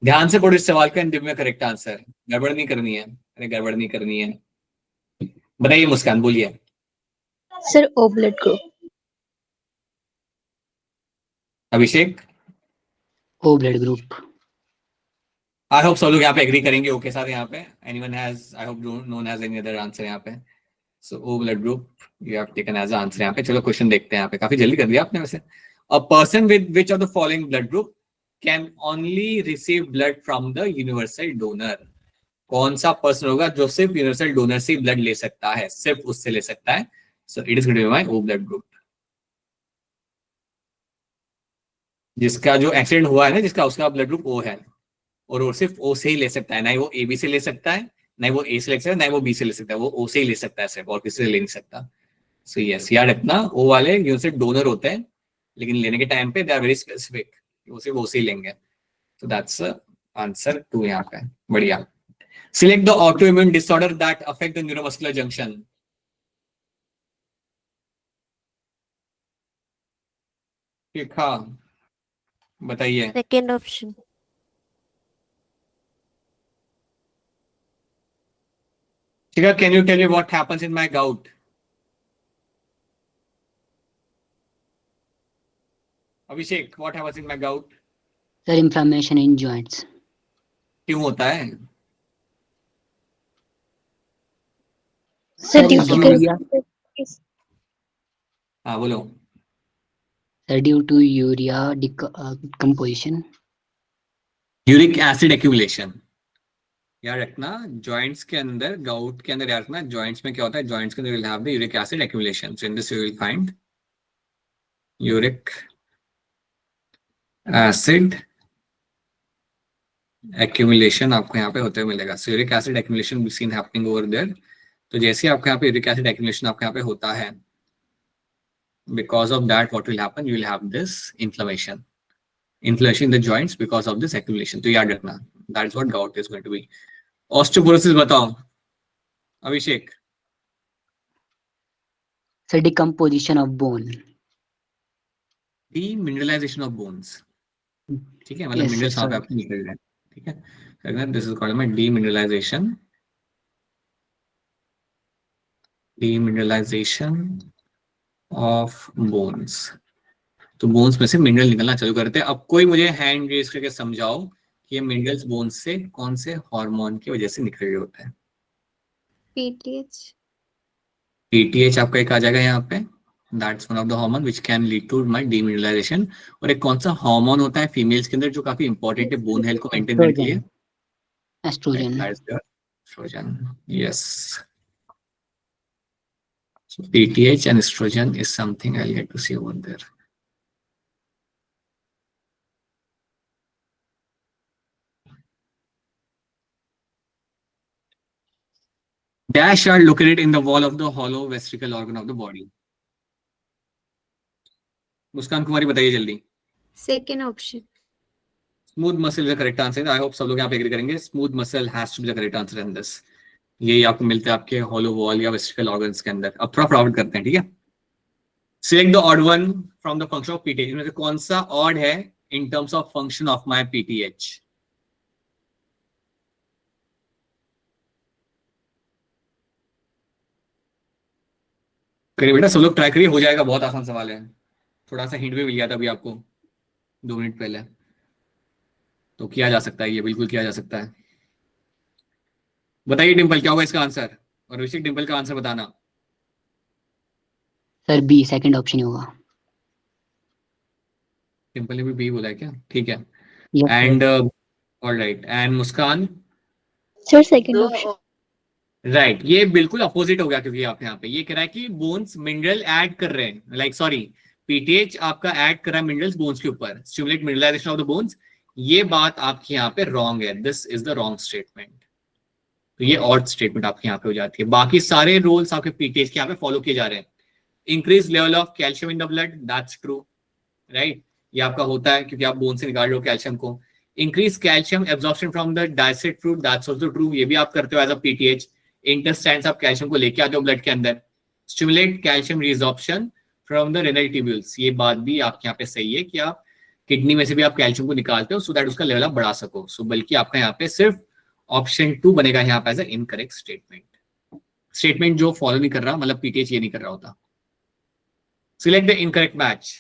ध्यान से पढ़ो इस सवाल का and give me correct answer, गड़बड़ नहीं करनी है, अरे गड़बड़ नहीं करनी है। बताइए मुस्कान, बोलिए। Sir O blood group. Abhishek, O blood group. I hope सब लोग यहाँ पे एग्री करेंगे ओके साथ यहाँ पे। Anyone has, I hope no one has any other answer यहाँ पे। So O blood group you have taken as answer यहाँ पे। चलो क्वेश्चन देखते हैं यहाँ पे, काफी जल्दी कर दिया आपने वैसे। A person with which of the following blood group can only receive blood from the universal donor. कौन सा पर्सन होगा जो सिर्फ यूनिवर्सल डोनर से ब्लड ले सकता है, सिर्फ उससे ले सकता है। So it is going to be my O blood group. जिसका जो एक्सीडेंट हुआ है ना, जिसका उसका ब्लड ग्रुप ओ है, और वो सिर्फ ओ से ही ले सकता है, ना ही वो ए बी से ले सकता है, ना ही वो ए से ले सकता है, ना ही वो बी से ले सकता है, वो ओ से ही ले सकता है सिर्फ, और किसी से ले नहीं सकता। सो यस, याद रखना ओ वाले यूनिवर्सल डोनर होते हैं, लेकिन लेने के टाइम पे दे आर वेरी स्पेसिफिक, वो सिर्फ ओ से ही लेंगे। सो दैट्स आंसर 2 यहाँ पे। बढ़िया। Select the autoimmune disorder that affect the neuromuscular junction. ठीक, हाँ बताइए। Second option. Shiga, can you tell me what happens in my gout? Abhishek, what happens in my gout? Sir inflammation in joints. क्यों होता है? Sir sir due to urea, हाँ बोलो। Sir due to urea composition. Uric acid accumulation. याद रखना joints के अंदर, gout के अंदर याद रखना जॉइंट्स में क्या होता है, जॉइंट्स के अंदर will have the uric acid accumulation. So in this you will find uric acid accumulation आपको यहाँ पे होते हुए मिलेगा। So uric acid accumulation be seen happening over there. तो जैसे आपको यहाँ पे यूरिक एसिड एक्यूमुलेशन आपको यहाँ पे होता है, because of that what will happen, you will have this inflammation in the joints because of this accumulation। तो याद रखना that is what gout is going to be। osteoporosis बताओ Abhishek. Sir decomposition of bone. demineralization of bones। ठीक है, मतलब Yes, minerals वहां पे sir. आपके निकल रहे हैं। ठीक है, this is called my demineralization of bones. तो बोन्स में से मिनरल निकलना चालू करते हैं। अब कोई मुझे हैंड रेज करके समझाओ कि ये मिनरल्स बोन्स से कौन से हार्मोन की वजह से निकल रहे होते हैं। पीटीएच। पीटीएच आपका एक आ जाएगा यहाँ पे, that's one of the hormone which can lead to my demineralization. और एक कौन सा हार्मोन होता है फीमेल्स के अंदर जो काफी इंपॉर्टेंट है बोन हेल्थ को मेंटेन करने के लिए? Estrogen. Estrogen, yes. So PTH and estrogen is something I'll get to see over there. Dash are located in the wall of the hollow vesical organ of the body. मुस्कान कुमारी बताइए जल्दी। Second option. Smooth muscle is the correct answer. I hope सब लोग यहाँ पे agree करेंगे। Smooth muscle has to be the correct answer in this. ये आपको मिलता है आपके hollow wall या vesical organs के अंदर। अब थोड़ा फटाफट करते हैं, ठीक है? Select the odd one from the function of PTH। इनमें से कौन सा odd है in terms of function of my PTH? करिए बेटा, सब लोग ट्राई करिए, हो जाएगा, बहुत आसान सवाल है। थोड़ा सा हिंट भी मिल गया था अभी आपको 2 मिनट पहले, तो किया जा सकता है, ये बिल्कुल किया जा सकता है। बताइए डिंपल क्या होगा इसका आंसर, और ऋषिक डिंपल का आंसर बताना। सर बी सेकंड ऑप्शन होगा। डिंपल ने भी बी बोला है क्या? ठीक है। Yes, sir. And alright, and Muskan? Sir second option. Right, ये बिल्कुल अपोजिट हो गया, क्योंकि आप यहाँ पे ये कह रहा है कि बोन्स मिनरल ऐड कर रहे हैं, लाइक सॉरी पीटीएच आपका ऐड कर रहा है मिनरल्स बोन्स के ऊपर, stimulate mineralization of the bones. ये बात आपकी यहाँ पे रॉन्ग है, this is the wrong statement. तो ये ऑड स्टेटमेंट आपके यहाँ पे हो जाती है। बाकी सारे रूल्स आपके पीटीएच के यहाँ पे फॉलो किए जा रहे हैं। Increase level of calcium in the blood, that's true, right, ये आपका होता है क्योंकि आप बोन से निकाल रहे हो कैल्शियम को। Increase calcium absorption from the डाइसेट फ्रूट, दैट्स आल्सो ट्रू, ये भी आप करते हो एज अ पीटीएच। इंटेस्टाइन्स आप कैल्शियम को लेके आते हो ब्लड के अंदर। Stimulate calcium resorption from the renal tubules, ये बात भी आपके यहाँ पे सही है कि आप किडनी में से भी आप कैल्शियम को निकालते हो सो दैट उसका लेवल आप बढ़ा सको। सो बल्कि आपका यहाँ पे सिर्फ ऑप्शन 2 बनेगा यहाँ पे एज अ इनकरेक्ट स्टेटमेंट जो फॉलो नहीं कर रहा, मतलब पीटीएच ये नहीं कर रहा होता। Select the incorrect match.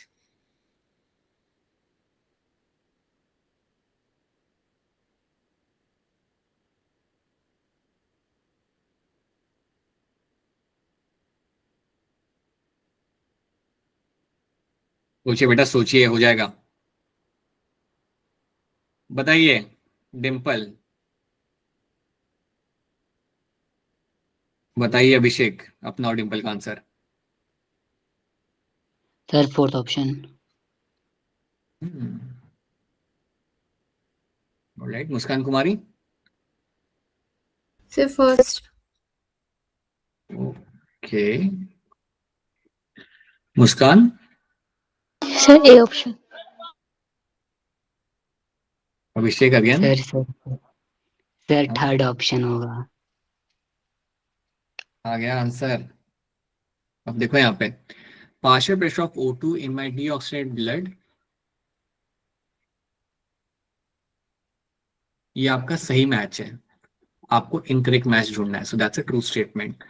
सोचिए बेटा सोचिए, हो जाएगा। बताइए डिम्पल, बताइए अभिषेक, अपना और डिम्पल का answer. Sir fourth option. Alright, Muskan Kumari. Sir first. Okay, Muskan. Sir A option. Abhishek again. Sir third option होगा। आ गया आंसर। अब देखो यहाँ पे partial pressure of O2 in my deoxygenated blood, ये आपका सही मैच है। आपको इनकरेक्ट मैच ढूंढना है। So that's a true statement.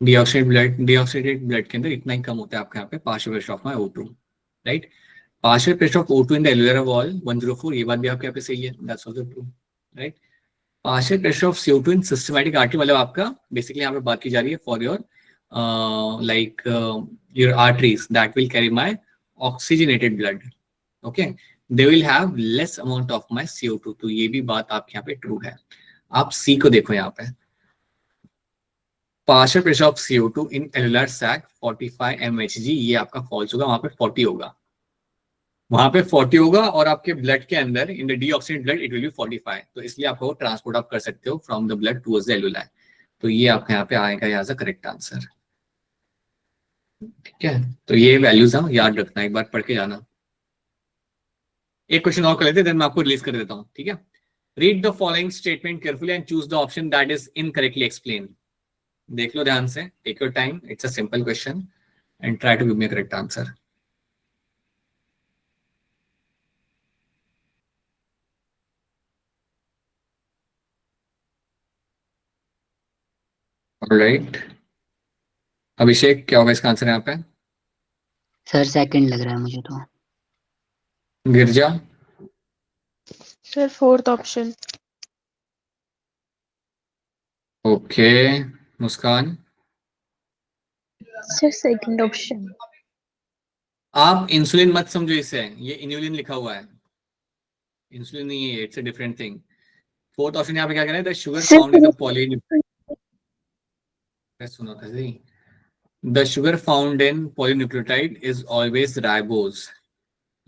Deoxygenated blood के अंदर इतना ही कम होता है आपके यहाँ पे partial pressure of my O2, right. Partial pressure of O2 in the alveolar wall 104, ये बात भी आपके यहाँ पे सही है, that's also true, right. Partial pressure of CO2 in systematic artery, मतलब आपका बेसिकली यहाँ पे बात की जा रही है for your like your arteries that will carry my oxygenated blood, okay, they will have less amount of my CO2, तो ये भी बात आपके यहाँ पे ट्रू है। आप सी को देखो यहाँ पे, partial pressure of CO2 in alveolar sac 45 mHg, ये आपका फॉल्स होगा, वहां पे 40 होगा, वहां पे 40 होगा, और आपके ब्लड के अंदर in the deoxygenated blood it will be 45, तो इसलिए आपको ट्रांसपोर्ट आप कर सकते हो from the blood towards the alveoli, तो ये आपके यहाँ पे आएगा एज अ करेक्ट आंसर, ठीक है। तो ये वैल्यूज हम याद रखना, एक बार पढ़ के जाना। एक क्वेश्चन और कर लेते हैं, देन मैं आपको रिलीज कर देता हूँ, ठीक है। Read the following statement carefully and choose the option that is incorrectly explain. देख लो ध्यान से, take your time, it's a simple question and try to give me a correct answer. Alright, Abhishek क्या होगा इसका आंसर यहाँ पे? सर सेकंड लग रहा है मुझे तो। Girja. Sir fourth option. Okay, Muskan. Sir second option. आप इंसुलिन मत समझो इसे, ये इन्युलिन लिखा हुआ है, इंसुलिन नहीं है, it's a different thing. Fourth option यहाँ पे क्या कहना है? The sugar found in the polynucleotide, सुनो था सही, the sugar found in polynucleotide is always ribose,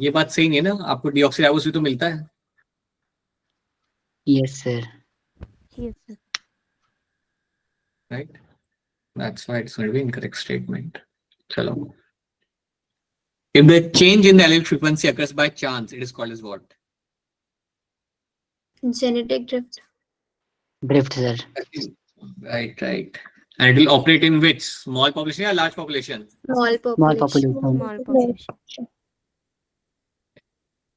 ये बात सही नहीं है ना? आपको डीऑक्सीराइबोज भी तो मिलता है, yes sir. Yes, sir. right? That's why it's going to be incorrect statement. Chalo. If the change in the allele frequency occurs by chance, it is called as what? Genetic drift. Drift sir. Right, right. And it will operate in which? Small population or large population? Small small population. Population. Small population.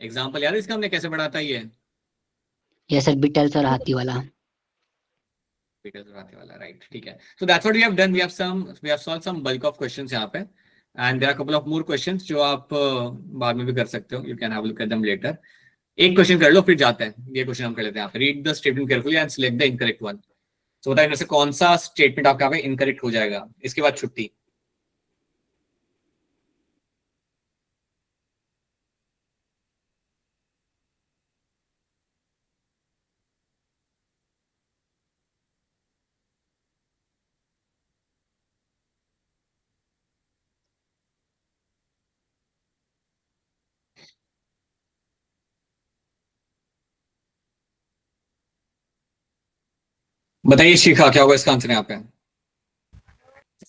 Example याद है इसका हमने कैसे बढ़ाता है ये? Yes sir, Beatles और हाथी वाला। Because बढ़ाने वाला, right? ठीक है. So that's what we have done. We have solved some bulk of questions यहाँ पे, and there are a couple of more questions जो आप बाद में भी कर सकते हो. You can have a look at them later. एक क्वेश्चन कर लो फिर जाते हैं, ये क्वेश्चन हम कर लेते हैं यहाँ पे. Read the statement carefully and select the incorrect one. So बताइए इनमें से कौन सा स्टेटमेंट आपका यहाँ पे इनकरेक्ट हो जाएगा, इसके बाद छुट्टी. बताइए शिखा, क्या होगा इसका आंसर यहाँ पे?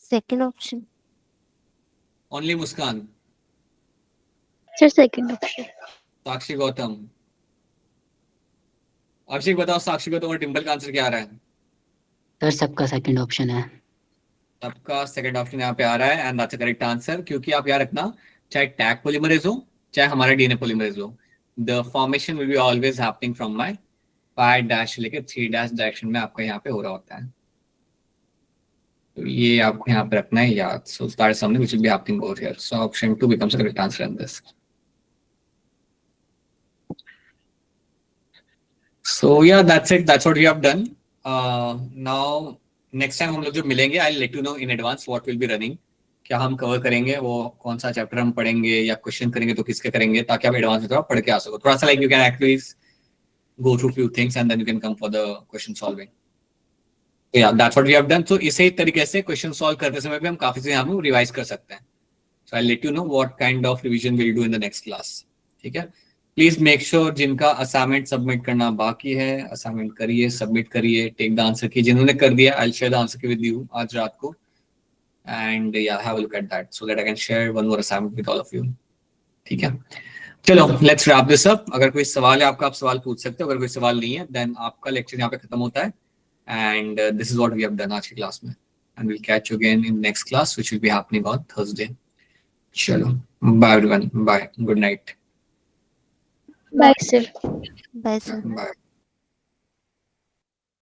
Second option. Only Muskan. Sir second option. Sakshi Gautam. Abhishek बताओ, साक्षी गौतम और डिम्पल का आंसर क्या आ रहा है? सर सबका सेकंड ऑप्शन है। आपका सेकंड ऑप्शन यहाँ पे आ रहा है and that's the correct answer, क्योंकि आप याद रखना, चाहे टैग पॉलीमरेज हो चाहे हमारा डीएनए पॉलीमरेज हो, the formation will be always happening from my 5' लेके 3' डायरेक्शन में आपका यहाँ पे हो रहा होता है। तो ये आपको यहाँ पे रखना है याद। सो that is something which will be happening over here. So option 2 becomes the correct answer in this. So yeah, that's it. That's what we have done. Now next time हम लोग जो मिलेंगे, I'll let you know in advance what will be running. क्या हम cover करेंगे, वो कौन सा चैप्टर हम पढ़ेंगे या क्वेश्चन करेंगे तो किसके करेंगे, ताकि आप एडवांस में थोड़ा पढ़ के आ सको। थोड़ा सा like you can actually go through few things and then you can come for the question solving. Yeah, that's what we have done. So इसे तरीके से क्वेश्चन सॉल्व करते समय भी हम काफी चीजें हम रिवाइज कर सकते हैं। So I'll let you know what kind of revision we'll do in the next class. ठीक है, प्लीज मेक श्योर जिनका असाइनमेंट सबमिट करना बाकी है, असाइनमेंट करिए, सबमिट करिए, टेक द आंसर की। जिन्होंने कर दिया, I'll share the answer key with you आज रात को, and yeah, have a look at that so that I can share one more assignment with all of you. ठीक है, चलो लेट्स रैप दिस अप। अगर कोई सवाल है आपका, आप सवाल पूछ सकते हो। अगर कोई सवाल नहीं है, देन आपका लेक्चर यहाँ पे खत्म होता है। And this is what we have done आज की क्लास में, and will catch you again in next class which will be happening on Thursday. चलो bye everyone, bye, good night, bye sir. Bye sir. Bye.